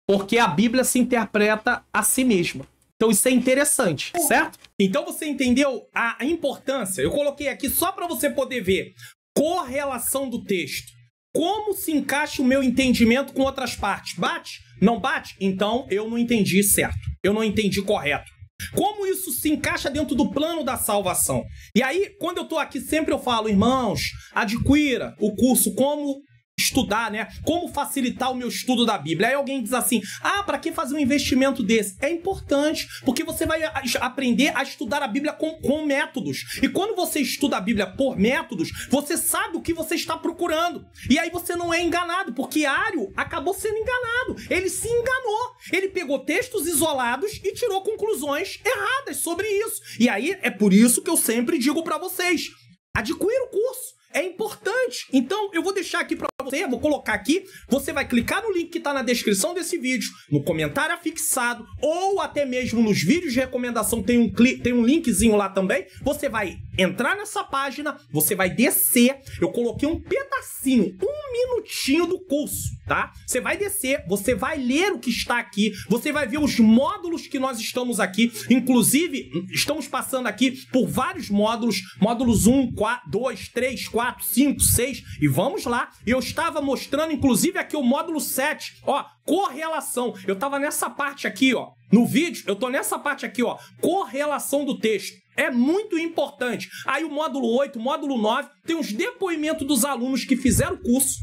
Porque a Bíblia se interpreta a si mesma. Então isso é interessante, certo? Então você entendeu a importância? Eu coloquei aqui só para você poder ver correlação do texto. Como se encaixa o meu entendimento com outras partes? Bate? Não bate? Então eu não entendi certo. Eu não entendi correto. Como isso se encaixa dentro do plano da salvação? E aí, quando eu tô aqui, sempre eu falo, irmãos, adquira o curso Como Estudar, né? Como facilitar o meu estudo da Bíblia. Aí alguém diz assim, para que fazer um investimento desse? É importante, porque você vai aprender a estudar a Bíblia com métodos. E quando você estuda a Bíblia por métodos, você sabe o que você está procurando. E aí você não é enganado, porque Ario acabou sendo enganado. Ele se enganou. Ele pegou textos isolados e tirou conclusões erradas sobre isso. E aí é por isso que eu sempre digo para vocês, adquira o curso. É importante. Então, eu vou deixar aqui para você, vou colocar aqui, você vai clicar no link que está na descrição desse vídeo, no comentário afixado, ou até mesmo nos vídeos de recomendação, tem um linkzinho lá também. Você vai entrar nessa página, você vai descer, eu coloquei um pedacinho, um minutinho do curso, tá? Você vai descer, você vai ler o que está aqui, você vai ver os módulos que nós estamos aqui, inclusive, estamos passando aqui por vários módulos, módulos 1, 4, 2, 3, 4, 5, 6, e vamos lá, e eu estava mostrando, inclusive, aqui o módulo 7, ó, correlação. Eu estava nessa parte aqui, ó, no vídeo, eu tô nessa parte aqui, ó, correlação do texto. É muito importante. Aí o módulo 8, o módulo 9, tem os depoimentos dos alunos que fizeram o curso.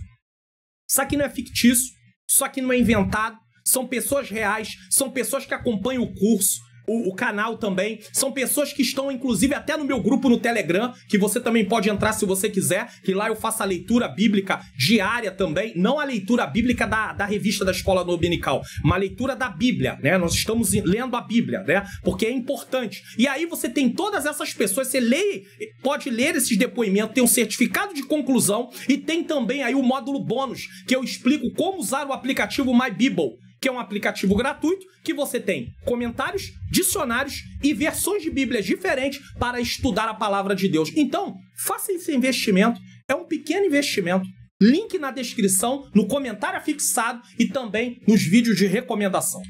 Isso aqui não é fictício, isso aqui não é inventado, são pessoas reais, são pessoas que acompanham o curso. O canal também, são pessoas que estão inclusive até no meu grupo no Telegram, que você também pode entrar se você quiser, que lá eu faço a leitura bíblica diária também, não a leitura bíblica da revista da Escola Dominical, uma leitura da Bíblia, né? Nós estamos lendo a Bíblia, né? Porque é importante. E aí você tem todas essas pessoas, você lê, pode ler esses depoimentos, tem um certificado de conclusão e tem também aí o módulo bônus, que eu explico como usar o aplicativo My Bible, que é um aplicativo gratuito que você tem comentários, dicionários e versões de Bíblias diferentes para estudar a palavra de Deus. Então, faça esse investimento, é um pequeno investimento. Link na descrição, no comentário afixado e também nos vídeos de recomendação.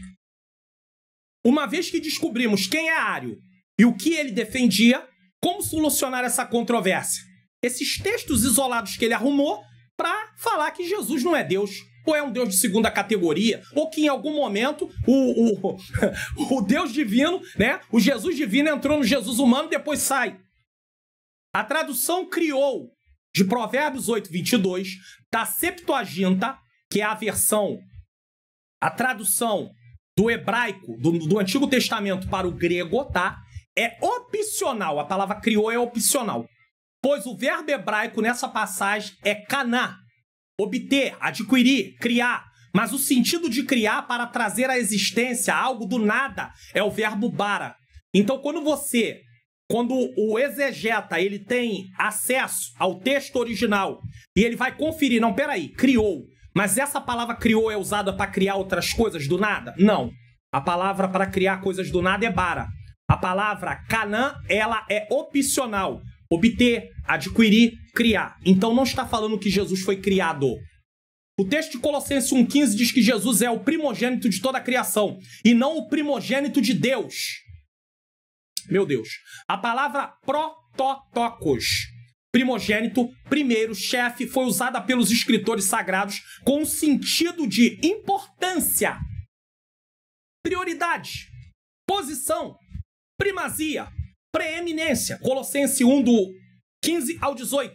Uma vez que descobrimos quem é Ário e o que ele defendia, como solucionar essa controvérsia? Esses textos isolados que ele arrumou para falar que Jesus não é Deus, ou é um Deus de segunda categoria, ou que em algum momento o Deus divino, né, o Jesus divino entrou no Jesus humano e depois sai. A tradução criou de Provérbios 8, 22, da Septuaginta, que é a tradução do hebraico, do Antigo Testamento para o grego, tá? É opcional, a palavra criou é opcional, pois o verbo hebraico nessa passagem é caná, obter, adquirir, criar. Mas o sentido de criar para trazer à existência algo do nada é o verbo bara. Então, quando o exegeta ele tem acesso ao texto original e ele vai conferir, não, peraí, criou. Mas essa palavra criou é usada para criar outras coisas do nada? Não. A palavra para criar coisas do nada é bara. A palavra canã, ela é opcional. Obter, adquirir, criar. Então não está falando que Jesus foi criado. O texto de Colossenses 1,15 diz que Jesus é o primogênito de toda a criação e não o primogênito de Deus. Meu Deus. A palavra prototokos, primogênito, primeiro, chefe, foi usada pelos escritores sagrados com o sentido de importância, prioridade, posição, primazia, preeminência. Colossenses 1, do 15 ao 18.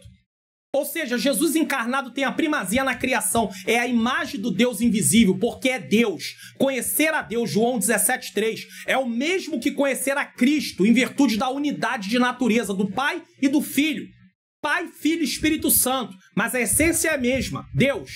Ou seja, Jesus encarnado tem a primazia na criação. É a imagem do Deus invisível, porque é Deus. Conhecer a Deus, João 17,3, é o mesmo que conhecer a Cristo, em virtude da unidade de natureza do Pai e do Filho. Pai, Filho e Espírito Santo. Mas a essência é a mesma, Deus.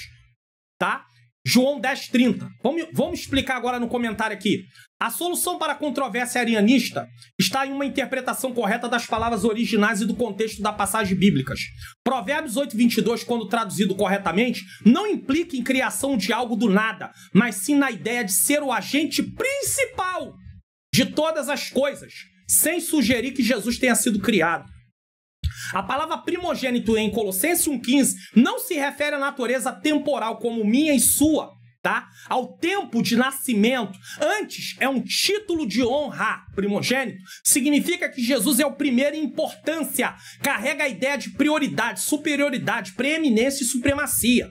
Tá? João 10,30. Vamos explicar agora no comentário aqui. A solução para a controvérsia arianista está em uma interpretação correta das palavras originais e do contexto das passagens bíblicas. Provérbios 8, 22, quando traduzido corretamente, não implica em criação de algo do nada, mas sim na ideia de ser o agente principal de todas as coisas, sem sugerir que Jesus tenha sido criado. A palavra primogênito em Colossenses 1,15 não se refere à natureza temporal como minha e sua, tá? Ao tempo de nascimento. Antes, é um título de honra. Primogênito significa que Jesus é o primeiro em importância. Carrega a ideia de prioridade, superioridade, preeminência e supremacia.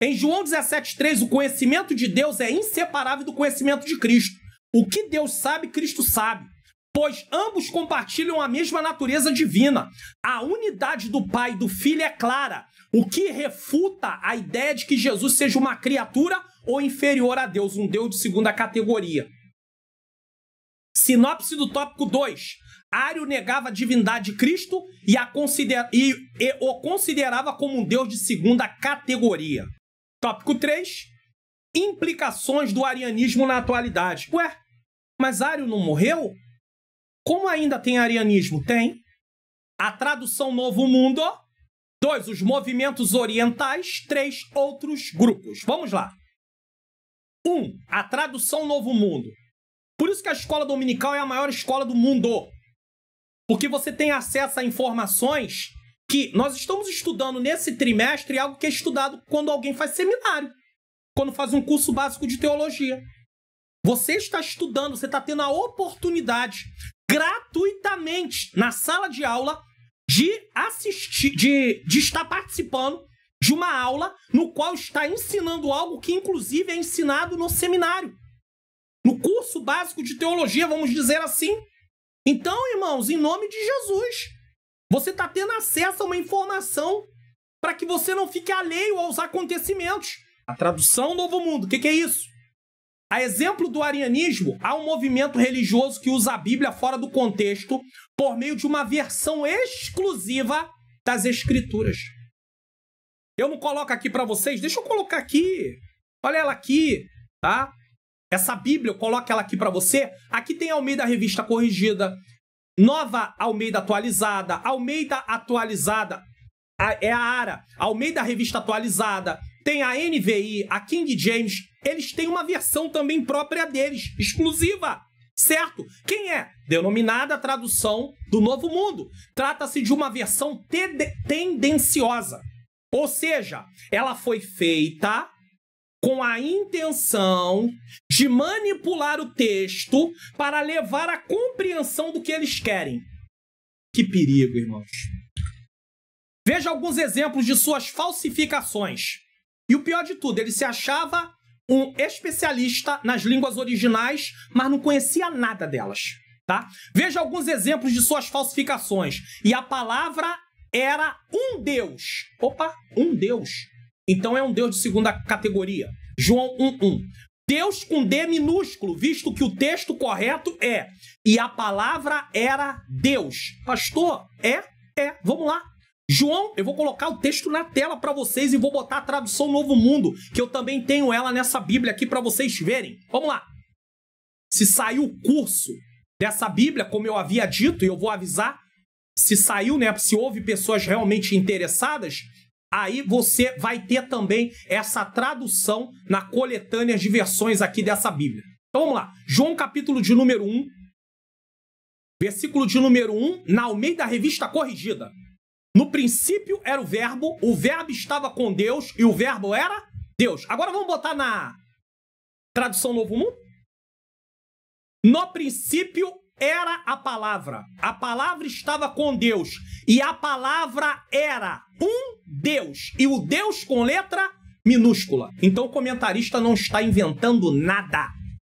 Em João 17,3, o conhecimento de Deus é inseparável do conhecimento de Cristo. O que Deus sabe, Cristo sabe. Pois ambos compartilham a mesma natureza divina. A unidade do Pai e do Filho é clara, o que refuta a ideia de que Jesus seja uma criatura ou inferior a Deus, um Deus de segunda categoria. Sinopse do tópico 2. Ário negava a divindade de Cristo e o considerava como um Deus de segunda categoria. Tópico 3. Implicações do arianismo na atualidade. Ué, mas Ário não morreu? Como ainda tem arianismo? Tem. A tradução Novo Mundo. 2. Os movimentos orientais. 3. Outros grupos. Vamos lá. 1. A tradução Novo Mundo. Por isso que a escola dominical é a maior escola do mundo. Porque você tem acesso a informações que nós estamos estudando nesse trimestre, algo que é estudado quando alguém faz seminário, quando faz um curso básico de teologia. Você está estudando, você está tendo a oportunidade gratuitamente na sala de aula de assistir, de estar participando de uma aula no qual está ensinando algo que, inclusive, é ensinado no seminário. No curso básico de teologia, vamos dizer assim. Então, irmãos, em nome de Jesus, você está tendo acesso a uma informação para que você não fique alheio aos acontecimentos. A tradução Novo Mundo, o que é isso? A exemplo do arianismo, há um movimento religioso que usa a Bíblia fora do contexto por meio de uma versão exclusiva das Escrituras. Eu não coloco aqui para vocês, deixa eu colocar aqui. Olha ela aqui, tá? Essa Bíblia, eu coloco ela aqui para você. Aqui tem Almeida Revista Corrigida, Nova Almeida Atualizada, Almeida Atualizada, é a ARA, Almeida Revista Atualizada, tem a NVI, a King James, eles têm uma versão também própria deles, exclusiva, certo? Quem é? Denominada tradução do Novo Mundo. Trata-se de uma versão tendenciosa, ou seja, ela foi feita com a intenção de manipular o texto para levar à compreensão do que eles querem. Que perigo, irmãos. Veja alguns exemplos de suas falsificações. E o pior de tudo, ele se achava um especialista nas línguas originais, mas não conhecia nada delas, tá? Veja alguns exemplos de suas falsificações. E a palavra era um Deus. Opa, um Deus. Então é um Deus de segunda categoria. João 1:1. Deus com D minúsculo, visto que o texto correto é e a palavra era Deus. Pastor, vamos lá. João, eu vou colocar o texto na tela para vocês e vou botar a tradução Novo Mundo, que eu também tenho ela nessa Bíblia aqui para vocês verem. Vamos lá. Se saiu o curso dessa Bíblia, como eu havia dito, e eu vou avisar, se saiu, né, se houve pessoas realmente interessadas, aí você vai ter também essa tradução na coletânea de versões aqui dessa Bíblia. Então vamos lá. João capítulo de número 1, versículo de número 1, na Almeida Revista Corrigida. No princípio era o verbo estava com Deus e o verbo era Deus. Agora vamos botar na tradução Novo Mundo. No princípio era a palavra estava com Deus e a palavra era um Deus, e o Deus com letra minúscula. Então o comentarista não está inventando nada.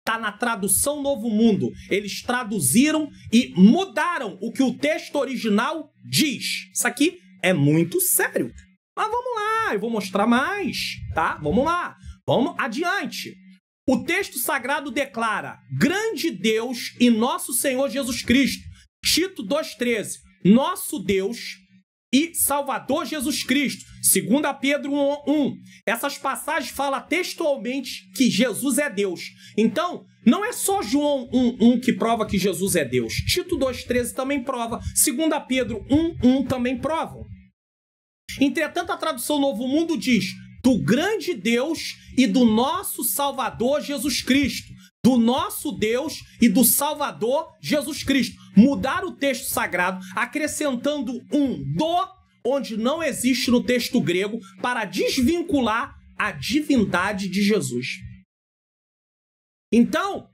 Está na tradução Novo Mundo. Eles traduziram e mudaram o que o texto original diz. Isso aqui é muito sério. Mas vamos lá, eu vou mostrar mais, tá? Vamos lá, vamos adiante. O texto sagrado declara: grande Deus e nosso Senhor Jesus Cristo. Tito 2,13. Nosso Deus e Salvador Jesus Cristo. 2 Pedro 1:1. Essas passagens falam textualmente que Jesus é Deus. Então, não é só João 1:1 que prova que Jesus é Deus. Tito 2,13 também prova. 2 Pedro 1:1 também provam. Entretanto, a tradução Novo Mundo diz: do grande Deus e do nosso Salvador Jesus Cristo. Do nosso Deus e do Salvador Jesus Cristo. Mudar o texto sagrado, acrescentando um do, onde não existe no texto grego, para desvincular a divindade de Jesus. Então,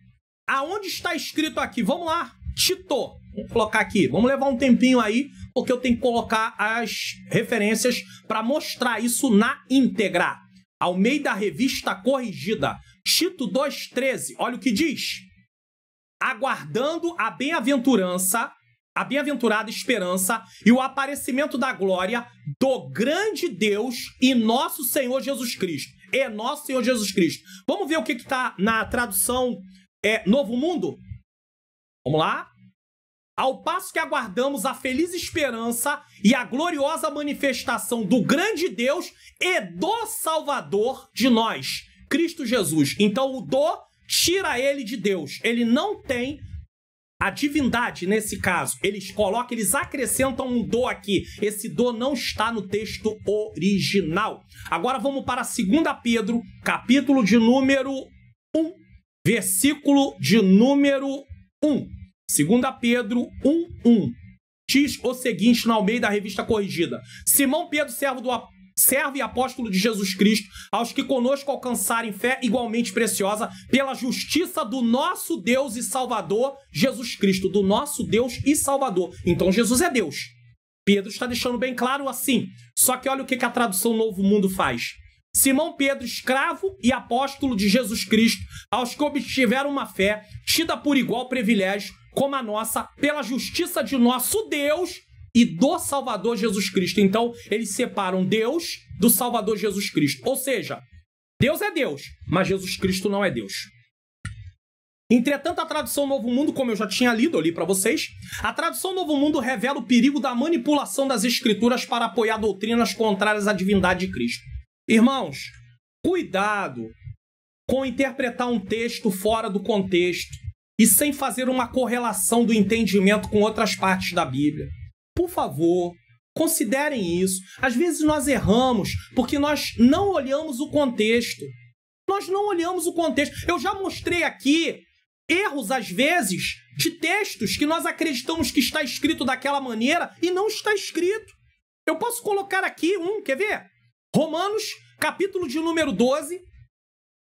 aonde está escrito aqui? Vamos lá, Tito. Vamos colocar aqui. Vamos levar um tempinho aí, porque eu tenho que colocar as referências para mostrar isso na íntegra. Almeida Revista Corrigida. Tito 2,13. Olha o que diz. Aguardando a bem-aventurança, a bem-aventurada esperança e o aparecimento da glória do grande Deus e nosso Senhor Jesus Cristo. É nosso Senhor Jesus Cristo. Vamos ver o que está na tradução Novo Mundo? Vamos lá? Ao passo que aguardamos a feliz esperança e a gloriosa manifestação do grande Deus e do Salvador de nós, Cristo Jesus. Então o do tira ele de Deus. Ele não tem a divindade nesse caso. Eles acrescentam um do aqui. Esse do não está no texto original. Agora vamos para 2 Pedro, capítulo de número 1, versículo de número 1. 2 Pedro 1:1. Diz o seguinte na Almeida Revista Corrigida: Simão Pedro, servo e apóstolo de Jesus Cristo, aos que conosco alcançarem fé igualmente preciosa, pela justiça do nosso Deus e Salvador, Jesus Cristo. Do nosso Deus e Salvador. Então Jesus é Deus. Pedro está deixando bem claro assim. Só que olha o que a tradução Novo Mundo faz. Simão Pedro, escravo e apóstolo de Jesus Cristo, aos que obtiveram uma fé, tida por igual privilégio, como a nossa, pela justiça de nosso Deus e do Salvador Jesus Cristo. Então, eles separam Deus do Salvador Jesus Cristo. Ou seja, Deus é Deus, mas Jesus Cristo não é Deus. Entretanto, a tradução Novo Mundo, como eu já tinha lido, eu li para vocês, a tradução Novo Mundo revela o perigo da manipulação das Escrituras para apoiar doutrinas contrárias à divindade de Cristo. Irmãos, cuidado com interpretar um texto fora do contexto e sem fazer uma correlação do entendimento com outras partes da Bíblia. Por favor, considerem isso. Às vezes nós erramos porque nós não olhamos o contexto. Nós não olhamos o contexto. Eu já mostrei aqui erros, às vezes, de textos que nós acreditamos que está escrito daquela maneira e não está escrito. Eu posso colocar aqui quer ver? Romanos, capítulo de número 12.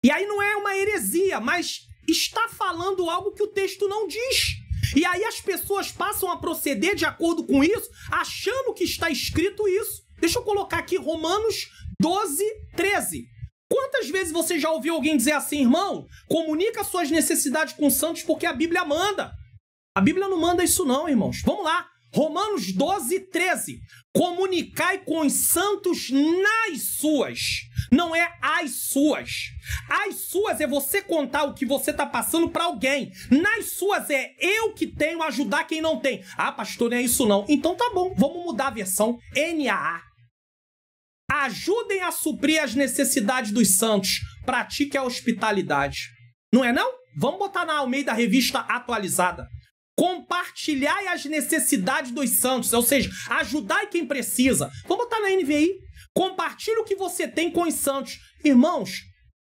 E aí não é uma heresia, mas está falando algo que o texto não diz. E aí as pessoas passam a proceder de acordo com isso, achando que está escrito isso. Deixa eu colocar aqui Romanos 12, 13. Quantas vezes você já ouviu alguém dizer assim, irmão, comunica suas necessidades com os santos porque a Bíblia manda? A Bíblia não manda isso não, irmãos. Vamos lá. Romanos 12, 13. Comunicai com os santos nas suas. Não é as suas. As suas é você contar o que você está passando para alguém. Nas suas é eu que tenho a ajudar quem não tem. Ah, pastor, não é isso não. Então tá bom, vamos mudar a versão. NAA. Ajudem a suprir as necessidades dos santos. Pratique a hospitalidade. Não é não? Vamos botar na Almeida Revista Atualizada. Compartilhai as necessidades dos santos, ou seja, ajudai quem precisa. Vamos botar na NVI. Compartilhe o que você tem com os santos. Irmãos,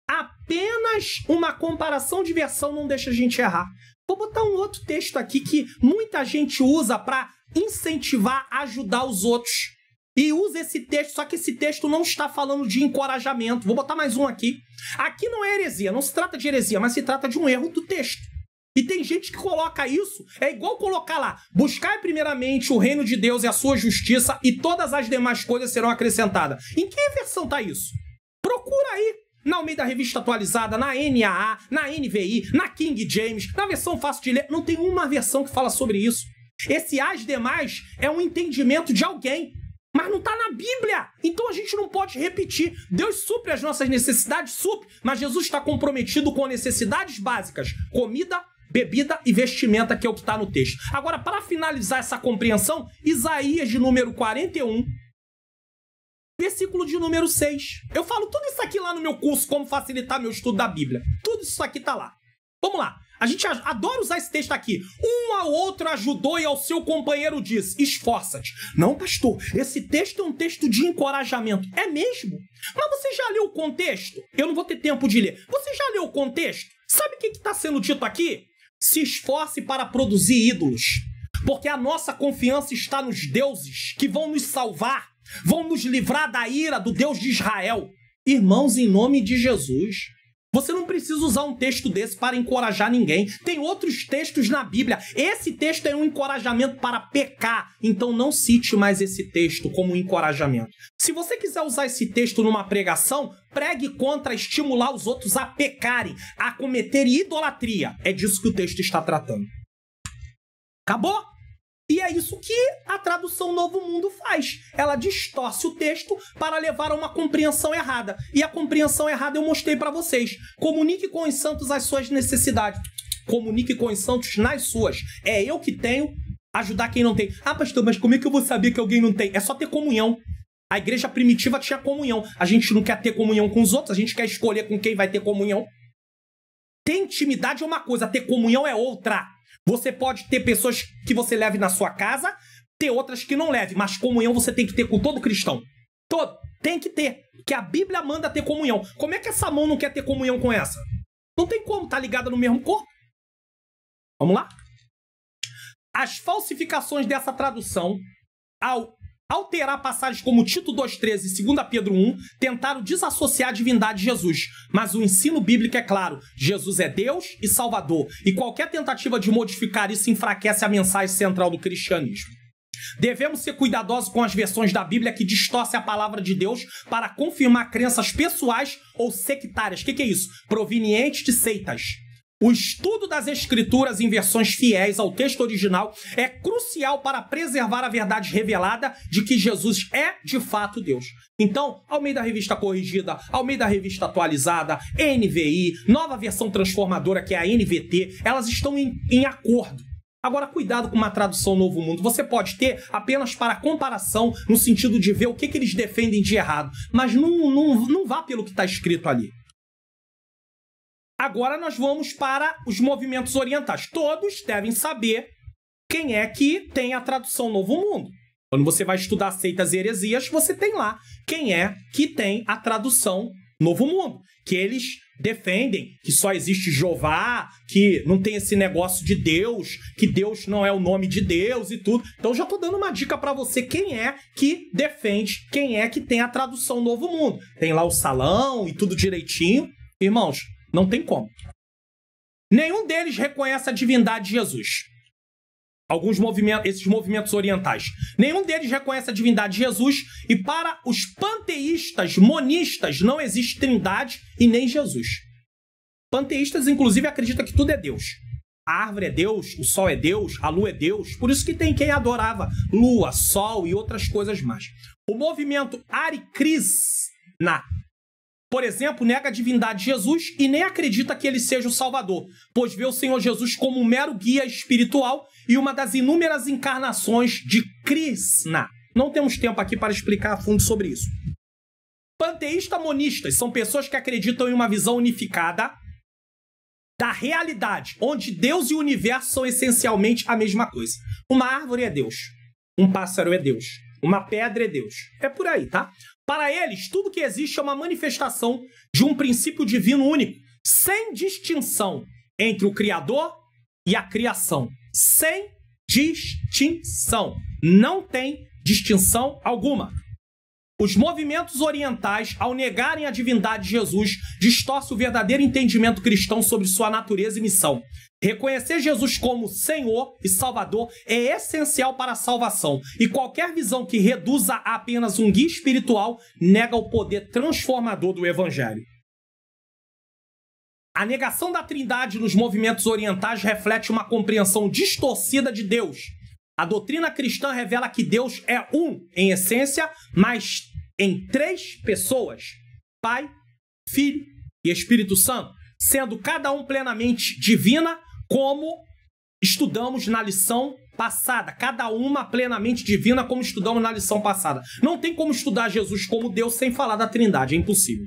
apenas uma comparação de versão não deixa a gente errar. Vou botar um outro texto aqui que muita gente usa para incentivar, ajudar os outros. E usa esse texto, só que esse texto não está falando de encorajamento. Vou botar mais um aqui. Aqui não é heresia, não se trata de heresia, mas se trata de um erro do texto. E tem gente que coloca isso, é igual colocar lá, buscai primeiramente o reino de Deus e a sua justiça e todas as demais coisas serão acrescentadas. Em que versão tá isso? Procura aí, na Almeida Revista Atualizada, na NAA, na NVI, na King James, na versão fácil de ler, não tem uma versão que fala sobre isso. Esse as demais é um entendimento de alguém, mas não tá na Bíblia, então a gente não pode repetir. Deus supre as nossas necessidades, supre, mas Jesus está comprometido com necessidades básicas, comida, bebida e vestimenta, que é o que está no texto. Agora, para finalizar essa compreensão, Isaías de número 41, versículo de número 6. Eu falo tudo isso aqui lá no meu curso, como facilitar meu estudo da Bíblia. Tudo isso aqui está lá. Vamos lá. A gente adora usar esse texto aqui. Um ao outro ajudou e ao seu companheiro disse, esforça-te. Não, pastor, esse texto é um texto de encorajamento. É mesmo? Mas você já leu o contexto? Eu não vou ter tempo de ler. Você já leu o contexto? Sabe o que está sendo dito aqui? Se esforce para produzir ídolos, porque a nossa confiança está nos deuses que vão nos salvar, vão nos livrar da ira do Deus de Israel. Irmãos, em nome de Jesus, você não precisa usar um texto desse para encorajar ninguém. Tem outros textos na Bíblia. Esse texto é um encorajamento para pecar, então não cite mais esse texto como um encorajamento. Se você quiser usar esse texto numa pregação, pregue contra estimular os outros a pecarem, a cometerem idolatria. É disso que o texto está tratando. Acabou? E é isso que a tradução Novo Mundo faz. Ela distorce o texto para levar a uma compreensão errada. E a compreensão errada eu mostrei para vocês. Comunique com os santos as suas necessidades. Comunique com os santos nas suas. É eu que tenho, ajudar quem não tem. Ah, pastor, mas como é que eu vou saber que alguém não tem? É só ter comunhão. A igreja primitiva tinha comunhão. A gente não quer ter comunhão com os outros, a gente quer escolher com quem vai ter comunhão. Ter intimidade é uma coisa, ter comunhão é outra. Você pode ter pessoas que você leve na sua casa, ter outras que não leve, mas comunhão você tem que ter com todo cristão. Todo. Tem que ter. Que a Bíblia manda ter comunhão. Como é que essa mão não quer ter comunhão com essa? Não tem como, tá ligada no mesmo corpo. Vamos lá? As falsificações dessa tradução, ao alterar passagens como Tito 2,13 e 2 Pedro 1, tentaram desassociar a divindade de Jesus. Mas o ensino bíblico é claro. Jesus é Deus e Salvador. E qualquer tentativa de modificar isso enfraquece a mensagem central do cristianismo. Devemos ser cuidadosos com as versões da Bíblia que distorcem a palavra de Deus para confirmar crenças pessoais ou sectárias. O que é isso? Provenientes de seitas. O estudo das Escrituras em versões fiéis ao texto original é crucial para preservar a verdade revelada de que Jesus é, de fato, Deus. Então, Almeida Revista Corrigida, Almeida Revista Atualizada, NVI, nova versão transformadora, que é a NVT, elas estão em acordo. Agora, cuidado com uma tradução Novo Mundo. Você pode ter apenas para comparação, no sentido de ver o que eles defendem de errado, mas não vá pelo que está escrito ali. Agora nós vamos para os movimentos orientais. Todos devem saber quem é que tem a tradução Novo Mundo. Quando você vai estudar seitas e heresias, você tem lá quem é que tem a tradução Novo Mundo. Que eles defendem que só existe Jeová, que não tem esse negócio de Deus, que Deus não é o nome de Deus e tudo. Então já estou dando uma dica para você quem é que defende, quem é que tem a tradução Novo Mundo. Tem lá o salão e tudo direitinho. Irmãos, não tem como. Nenhum deles reconhece a divindade de Jesus. Esses movimentos orientais. Nenhum deles reconhece a divindade de Jesus. E para os panteístas, monistas, não existe trindade e nem Jesus. Panteístas, inclusive, acreditam que tudo é Deus. A árvore é Deus, o sol é Deus, a lua é Deus. Por isso que tem quem adorava lua, sol e outras coisas mais. O movimento Hare Krishna, por exemplo, nega a divindade de Jesus e nem acredita que ele seja o Salvador, pois vê o Senhor Jesus como um mero guia espiritual e uma das inúmeras encarnações de Krishna. Não temos tempo aqui para explicar a fundo sobre isso. Panteístas monistas são pessoas que acreditam em uma visão unificada da realidade, onde Deus e o universo são essencialmente a mesma coisa. Uma árvore é Deus, um pássaro é Deus, uma pedra é Deus. É por aí, tá? Para eles, tudo que existe é uma manifestação de um princípio divino único, sem distinção entre o Criador e a criação. Sem distinção. Não tem distinção alguma. Os movimentos orientais, ao negarem a divindade de Jesus, distorcem o verdadeiro entendimento cristão sobre sua natureza e missão. Reconhecer Jesus como Senhor e Salvador é essencial para a salvação, e qualquer visão que reduza a apenas um guia espiritual nega o poder transformador do Evangelho. A negação da Trindade nos movimentos orientais reflete uma compreensão distorcida de Deus. A doutrina cristã revela que Deus é um em essência, mas em três pessoas: Pai, Filho e Espírito Santo, sendo cada um plenamente divina, como estudamos na lição passada. Cada uma plenamente divina, como estudamos na lição passada. Não tem como estudar Jesus como Deus sem falar da Trindade, é impossível.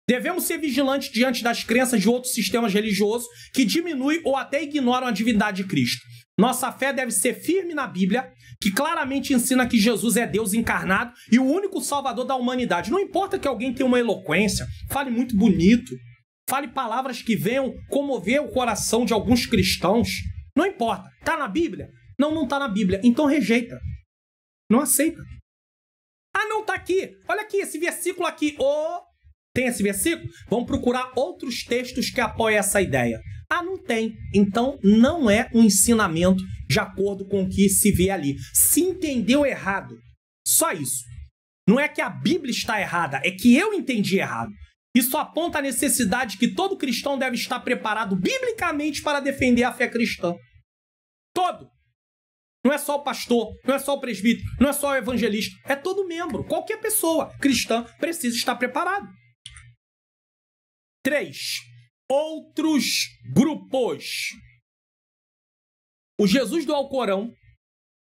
Devemos ser vigilantes diante das crenças de outros sistemas religiosos que diminuem ou até ignoram a divindade de Cristo. Nossa fé deve ser firme na Bíblia, que claramente ensina que Jesus é Deus encarnado e o único Salvador da humanidade. Não importa que alguém tenha uma eloquência, fale muito bonito, fale palavras que venham comover o coração de alguns cristãos. Não importa. Tá na Bíblia? Não, não tá na Bíblia. Então rejeita. Não aceita. Ah, não tá aqui. Olha aqui, esse versículo aqui. Tem esse versículo? Vamos procurar outros textos que apoiam essa ideia. Ah, não tem. Então não é um ensinamento de acordo com o que se vê ali. Se entendeu errado. Só isso. Não é que a Bíblia está errada, é que eu entendi errado. Isso aponta a necessidade que todo cristão deve estar preparado biblicamente para defender a fé cristã. Todo. Não é só o pastor, não é só o presbítero, não é só o evangelista. É todo membro. Qualquer pessoa cristã precisa estar preparado. 3. Outros grupos. O Jesus do Alcorão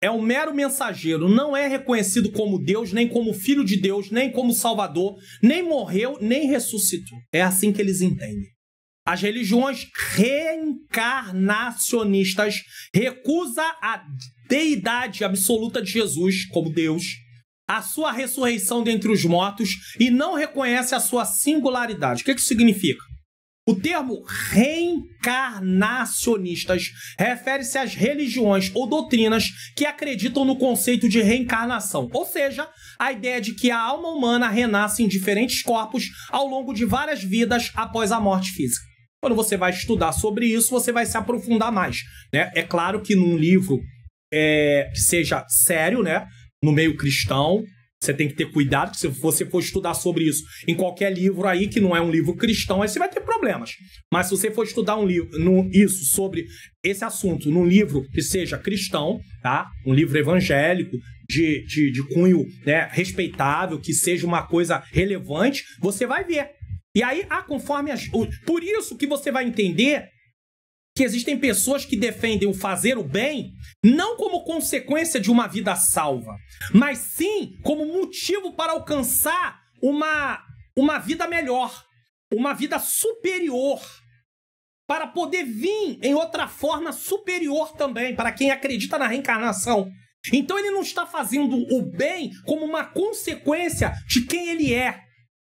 é um mero mensageiro, não é reconhecido como Deus, nem como Filho de Deus, nem como Salvador, nem morreu, nem ressuscitou. É assim que eles entendem. As religiões reencarnacionistas recusam a deidade absoluta de Jesus como Deus, a sua ressurreição dentre os mortos e não reconhece a sua singularidade. O que isso significa? O termo reencarnacionistas refere-se às religiões ou doutrinas que acreditam no conceito de reencarnação, ou seja, a ideia de que a alma humana renasce em diferentes corpos ao longo de várias vidas após a morte física. Quando você vai estudar sobre isso, você vai se aprofundar mais, né? É claro que num livro que seja sério, né? No meio cristão. Você tem que ter cuidado, que se você for estudar sobre isso em qualquer livro aí, que não é um livro cristão, aí você vai ter problemas. Mas se você for estudar isso sobre esse assunto num livro que seja cristão, tá? Um livro evangélico, de cunho, né, respeitável, que seja uma coisa relevante, você vai ver. E aí, por isso que você vai entender que existem pessoas que defendem o fazer o bem não como consequência de uma vida salva, mas sim como motivo para alcançar uma vida melhor, uma vida superior, para poder vir em outra forma superior também, para quem acredita na reencarnação. Então ele não está fazendo o bem como uma consequência de quem ele é,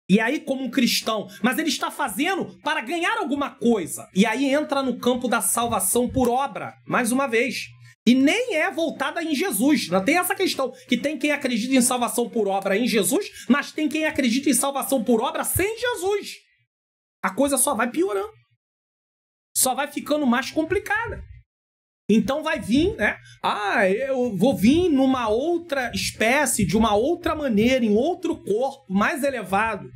e aí como um cristão, mas ele está fazendo para ganhar alguma coisa. E aí entra no campo da salvação por obra, mais uma vez. E nem é voltada em Jesus. Não tem essa questão, que tem quem acredita em salvação por obra em Jesus, mas tem quem acredita em salvação por obra sem Jesus. A coisa só vai piorando. Só vai ficando mais complicada. Então vai vir, né? Eu vou vir numa outra espécie, de uma outra maneira, em outro corpo, mais elevado.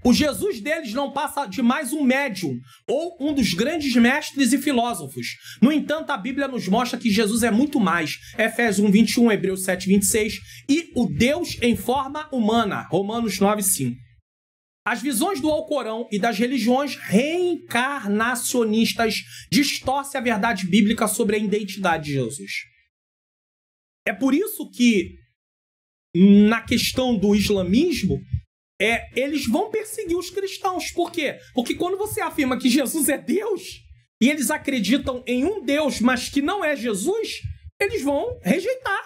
O Jesus deles não passa de mais um médium, ou um dos grandes mestres e filósofos. No entanto, a Bíblia nos mostra que Jesus é muito mais. Efésios 1:21, Hebreus 7:26, e o Deus em forma humana, Romanos 9:5. As visões do Alcorão e das religiões reencarnacionistas distorcem a verdade bíblica sobre a identidade de Jesus. É por isso que, na questão do islamismo, eles vão perseguir os cristãos. Por quê? Porque quando você afirma que Jesus é Deus, e eles acreditam em um Deus, mas que não é Jesus, eles vão rejeitar.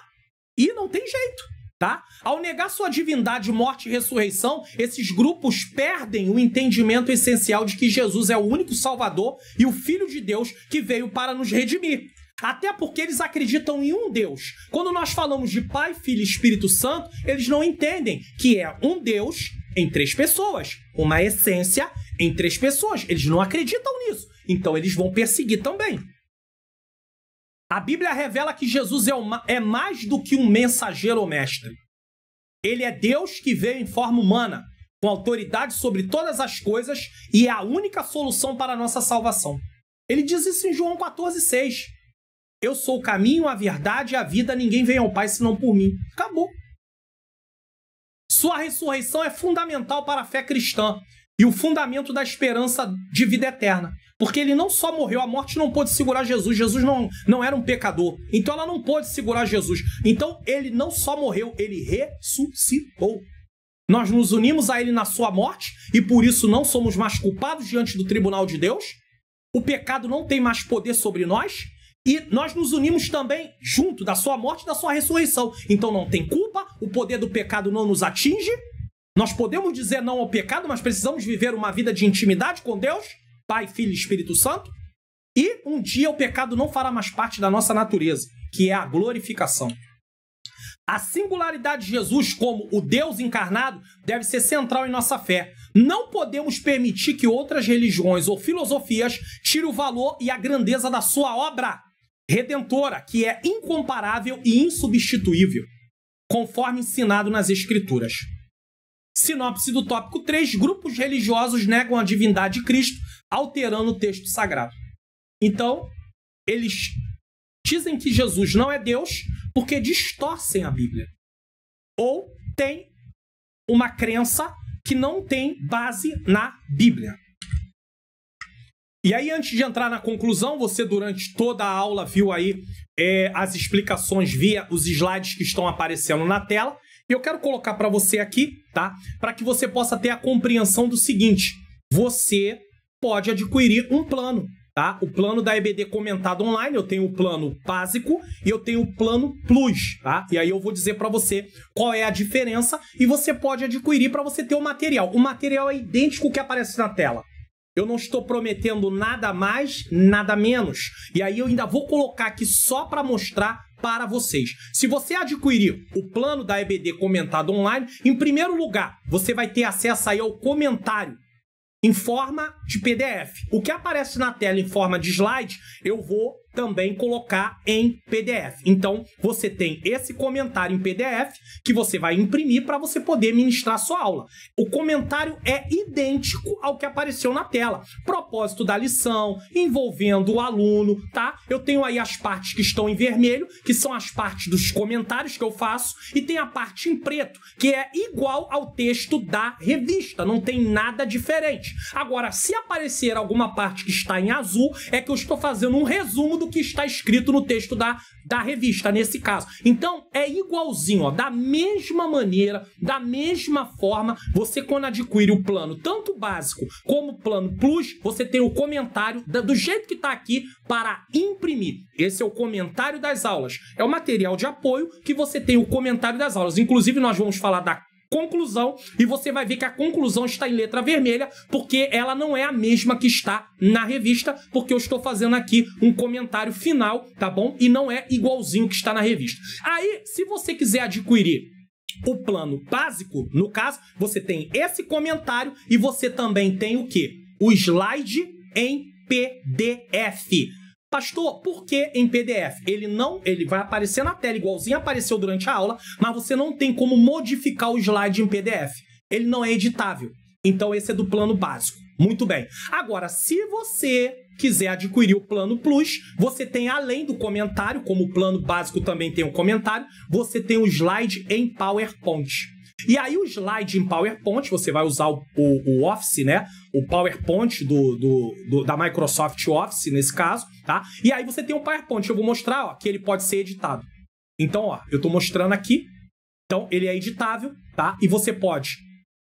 E não tem jeito. Tá? Ao negar sua divindade, morte e ressurreição, esses grupos perdem o entendimento essencial de que Jesus é o único Salvador e o Filho de Deus que veio para nos redimir. Até porque eles acreditam em um Deus. Quando nós falamos de Pai, Filho e Espírito Santo, eles não entendem que é um Deus em 3 pessoas, uma essência em 3 pessoas. Eles não acreditam nisso, então eles vão perseguir também. A Bíblia revela que Jesus é mais do que um mensageiro ou mestre. Ele é Deus que veio em forma humana, com autoridade sobre todas as coisas, e é a única solução para a nossa salvação. Ele diz isso em João 14:6. Eu sou o caminho, a verdade e a vida, ninguém vem ao Pai senão por mim. Acabou. Sua ressurreição é fundamental para a fé cristã e o fundamento da esperança de vida eterna. Porque ele não só morreu, a morte não pôde segurar Jesus. Jesus não era um pecador. Então ela não pôde segurar Jesus. Então ele não só morreu, ele ressuscitou. Nós nos unimos a ele na sua morte e por isso não somos mais culpados diante do tribunal de Deus. O pecado não tem mais poder sobre nós. E nós nos unimos também junto da sua morte e da sua ressurreição. Então não tem culpa, o poder do pecado não nos atinge. Nós podemos dizer não ao pecado, mas precisamos viver uma vida de intimidade com Deus, Pai, Filho e Espírito Santo. E um dia o pecado não fará mais parte da nossa natureza, que é a glorificação. A singularidade de Jesus como o Deus encarnado deve ser central em nossa fé. Não podemos permitir que outras religiões ou filosofias tirem o valor e a grandeza da sua obra redentora, que é incomparável e insubstituível, conforme ensinado nas Escrituras. Sinopse do tópico 3, grupos religiosos negam a divindade de Cristo, alterando o texto sagrado. Então, eles dizem que Jesus não é Deus porque distorcem a Bíblia. Ou tem uma crença que não tem base na Bíblia. E aí, antes de entrar na conclusão, você durante toda a aula viu aí as explicações via os slides que estão aparecendo na tela. E eu quero colocar para você aqui, tá? Para que você possa ter a compreensão do seguinte. Você pode adquirir um plano, tá? O plano da EBD comentado online, eu tenho o plano básico e eu tenho o plano plus, tá? E aí eu vou dizer para você qual é a diferença e você pode adquirir para você ter o material. O material é idêntico ao que aparece na tela. Eu não estou prometendo nada mais, nada menos. E aí eu ainda vou colocar aqui só para mostrar para vocês. Se você adquirir o plano da EBD comentado online, em primeiro lugar, você vai ter acesso aí ao comentário em forma de PDF. O que aparece na tela em forma de slide, eu vou também colocar em PDF. Então, você tem esse comentário em PDF que você vai imprimir para você poder ministrar a sua aula. O comentário é idêntico ao que apareceu na tela. Propósito da lição, envolvendo o aluno, tá? Eu tenho aí as partes que estão em vermelho, que são as partes dos comentários que eu faço, e tem a parte em preto, que é igual ao texto da revista, não tem nada diferente. Agora, se aparecer alguma parte que está em azul, é que eu estou fazendo um resumo do que está escrito no texto da revista, nesse caso. Então, é igualzinho, ó, da mesma maneira, da mesma forma, você quando adquire o plano, tanto básico como o plano Plus, você tem o comentário do jeito que está aqui para imprimir. Esse é o comentário das aulas. É o material de apoio que você tem o comentário das aulas. Inclusive, nós vamos falar da conclusão, e você vai ver que a conclusão está em letra vermelha, porque ela não é a mesma que está na revista, porque eu estou fazendo aqui um comentário final, tá bom? E não é igualzinho que está na revista. Aí, se você quiser adquirir o plano básico, no caso, você tem esse comentário e você também tem o quê? O slide em PDF. Pastor, por que em PDF? Ele vai aparecer na tela igualzinho apareceu durante a aula, mas você não tem como modificar o slide em PDF. Ele não é editável. Então esse é do plano básico. Muito bem. Agora, se você quiser adquirir o plano Plus, você tem, além do comentário, como o plano básico também tem um comentário, você tem o slide em PowerPoint. E aí o slide em PowerPoint, você vai usar o Office, né? O PowerPoint da Microsoft Office, nesse caso, tá? E aí você tem o PowerPoint. Eu vou mostrar, ó, que ele pode ser editado. Então, ó, eu tô mostrando aqui. Então, ele é editável, tá? E você pode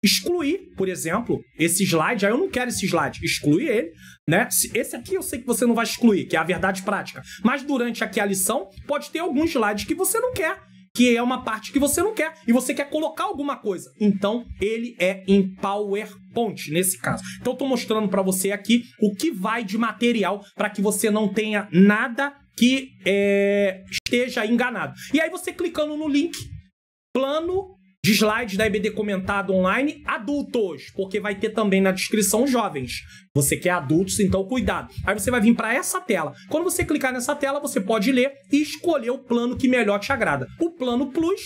excluir, por exemplo, esse slide. Aí eu não quero esse slide. Exclui ele, né? Esse aqui eu sei que você não vai excluir, que é a verdade prática. Mas durante aqui a lição, pode ter algum slide que você não quer, que é uma parte que você não quer, e você quer colocar alguma coisa. Então, ele é em PowerPoint, nesse caso. Então, eu estou mostrando para você aqui o que vai de material para que você não tenha nada que esteja enganado. E aí, você clicando no link, plano de slides da EBD Comentado Online adultos, porque vai ter também na descrição jovens. Você quer adultos, então cuidado. Aí você vai vir para essa tela. Quando você clicar nessa tela, você pode ler e escolher o plano que melhor te agrada. O plano Plus,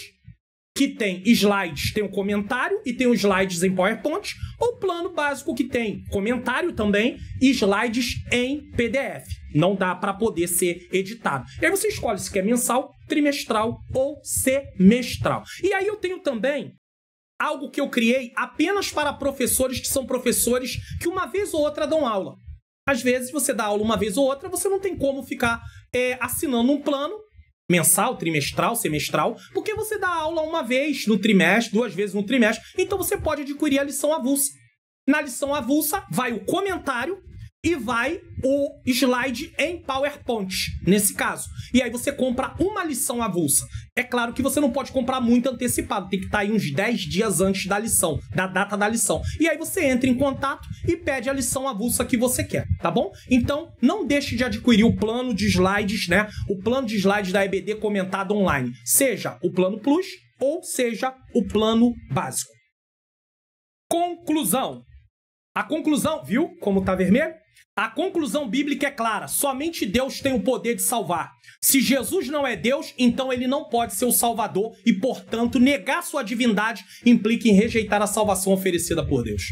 que tem slides, tem um comentário e tem os slides em PowerPoint, ou o plano básico, que tem comentário também e slides em PDF. Não dá para poder ser editado. E aí você escolhe se quer mensal, trimestral ou semestral. E aí eu tenho também algo que eu criei apenas para professores que são professores que uma vez ou outra dão aula. Às vezes você dá aula uma vez ou outra, você não tem como ficar assinando um plano mensal, trimestral, semestral, porque você dá aula uma vez no trimestre, 2 vezes no trimestre, então você pode adquirir a lição avulsa. Na lição avulsa vai o comentário e vai o slide em PowerPoint, nesse caso. E aí você compra uma lição avulsa. É claro que você não pode comprar muito antecipado, tem que estar aí uns 10 dias antes da lição, da data da lição. E aí você entra em contato e pede a lição avulsa que você quer, tá bom? Então, não deixe de adquirir o plano de slides, né? O plano de slides da EBD Comentado Online. Seja o plano Plus ou seja o plano básico. Conclusão. A conclusão, viu como tá vermelho? A conclusão bíblica é clara, somente Deus tem o poder de salvar. Se Jesus não é Deus, então ele não pode ser o Salvador e, portanto, negar sua divindade implica em rejeitar a salvação oferecida por Deus.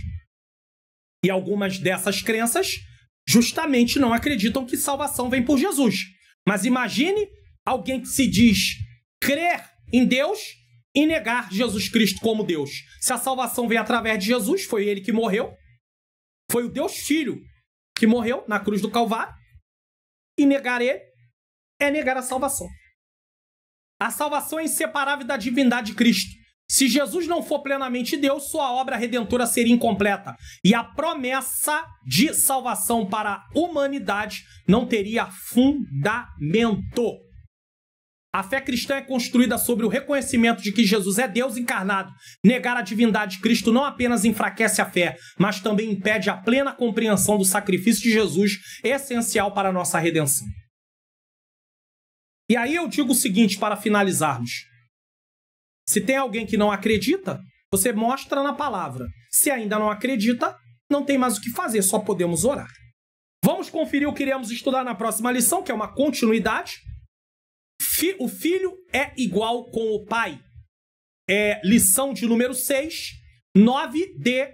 E algumas dessas crenças justamente não acreditam que salvação vem por Jesus. Mas imagine alguém que se diz crer em Deus e negar Jesus Cristo como Deus. Se a salvação vem através de Jesus, foi ele que morreu, foi o Deus Filho que morreu na cruz do Calvário, e negar ele é negar a salvação. A salvação é inseparável da divindade de Cristo. Se Jesus não for plenamente Deus, sua obra redentora seria incompleta, e a promessa de salvação para a humanidade não teria fundamento. A fé cristã é construída sobre o reconhecimento de que Jesus é Deus encarnado. Negar a divindade de Cristo não apenas enfraquece a fé, mas também impede a plena compreensão do sacrifício de Jesus, essencial para a nossa redenção. E aí eu digo o seguinte para finalizarmos. Se tem alguém que não acredita, você mostra na palavra. Se ainda não acredita, não tem mais o que fazer, só podemos orar. Vamos Vamos conferir o que iremos estudar na próxima lição, que é uma continuidade. O filho é igual com o pai. É lição de número 6, 9 de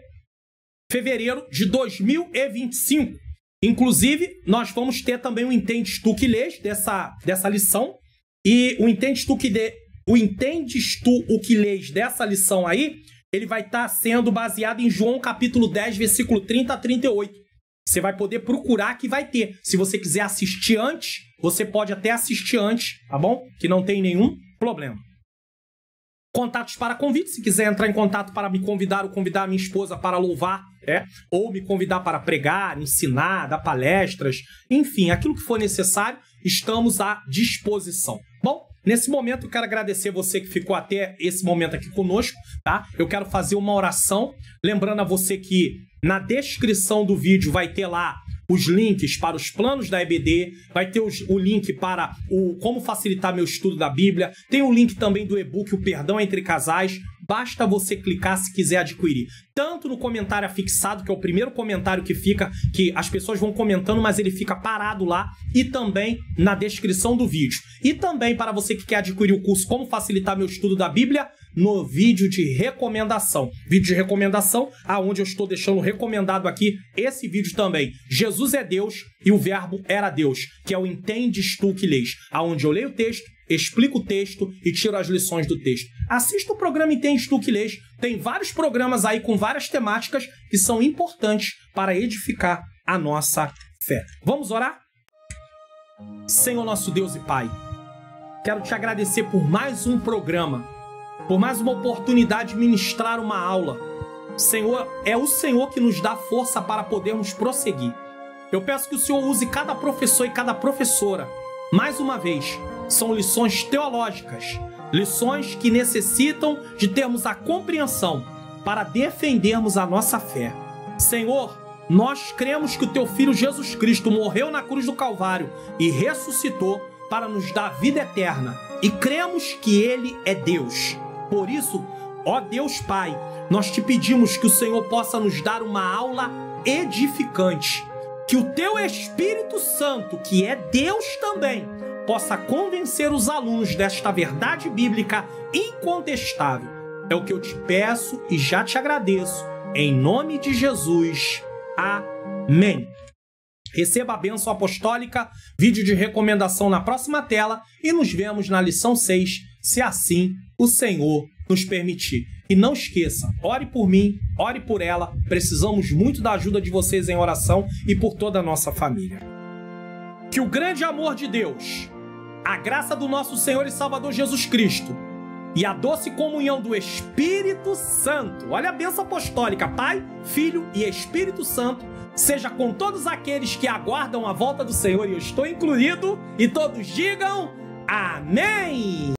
fevereiro de 2025. Inclusive, nós vamos ter também o Entendes Tu que Lês dessa lição. E o Entendes Tu o que Lês dessa lição aí, ele vai estar sendo baseado em João capítulo 10, versículo 30 a 38. Você vai poder procurar que vai ter. Se você quiser assistir antes, você pode até assistir antes, tá bom? Que não tem nenhum problema. Contatos para convite, se quiser entrar em contato para me convidar ou convidar a minha esposa para louvar, ou me convidar para pregar, ensinar, dar palestras, enfim, aquilo que for necessário, estamos à disposição. Bom, nesse momento eu quero agradecer você que ficou até esse momento aqui conosco, tá? Eu quero fazer uma oração, lembrando a você que na descrição do vídeo vai ter lá os links para os planos da EBD, vai ter o link para como facilitar meu estudo da Bíblia, tem o link também do e-book O Perdão Entre Casais, basta você clicar se quiser adquirir. Tanto no comentário afixado, que é o primeiro comentário que fica, que as pessoas vão comentando, mas ele fica parado lá, e também na descrição do vídeo. E também para você que quer adquirir o curso Como Facilitar Meu Estudo da Bíblia, no vídeo de recomendação. Vídeo de recomendação, aonde eu estou deixando recomendado aqui esse vídeo também. Jesus é Deus e o verbo era Deus, que é o Entendes Tu que Lês, aonde eu leio o texto, explico o texto e tiro as lições do texto. Assista o programa Entendes Tu que Lês. Tem vários programas aí com várias temáticas que são importantes para edificar a nossa fé. Vamos orar? Senhor nosso Deus e Pai, quero te agradecer por mais um programa, por mais uma oportunidade de ministrar uma aula. Senhor, é o Senhor que nos dá força para podermos prosseguir. Eu peço que o Senhor use cada professor e cada professora. Mais uma vez, são lições teológicas, lições que necessitam de termos a compreensão para defendermos a nossa fé. Senhor, nós cremos que o Teu Filho Jesus Cristo morreu na cruz do Calvário e ressuscitou para nos dar vida eterna. E cremos que Ele é Deus. Por isso, ó Deus Pai, nós te pedimos que o Senhor possa nos dar uma aula edificante. Que o Teu Espírito Santo, que é Deus também, possa convencer os alunos desta verdade bíblica incontestável. É o que eu te peço e já te agradeço. Em nome de Jesus. Amém. Receba a bênção apostólica, vídeo de recomendação na próxima tela e nos vemos na lição 6, se assim o Senhor nos permitir. E não esqueça, ore por mim, ore por ela, precisamos muito da ajuda de vocês em oração e por toda a nossa família. Que o grande amor de Deus, a graça do nosso Senhor e Salvador Jesus Cristo e a doce comunhão do Espírito Santo, olha a bênção apostólica, Pai, Filho e Espírito Santo, seja com todos aqueles que aguardam a volta do Senhor, e eu estou incluído, e todos digam amém!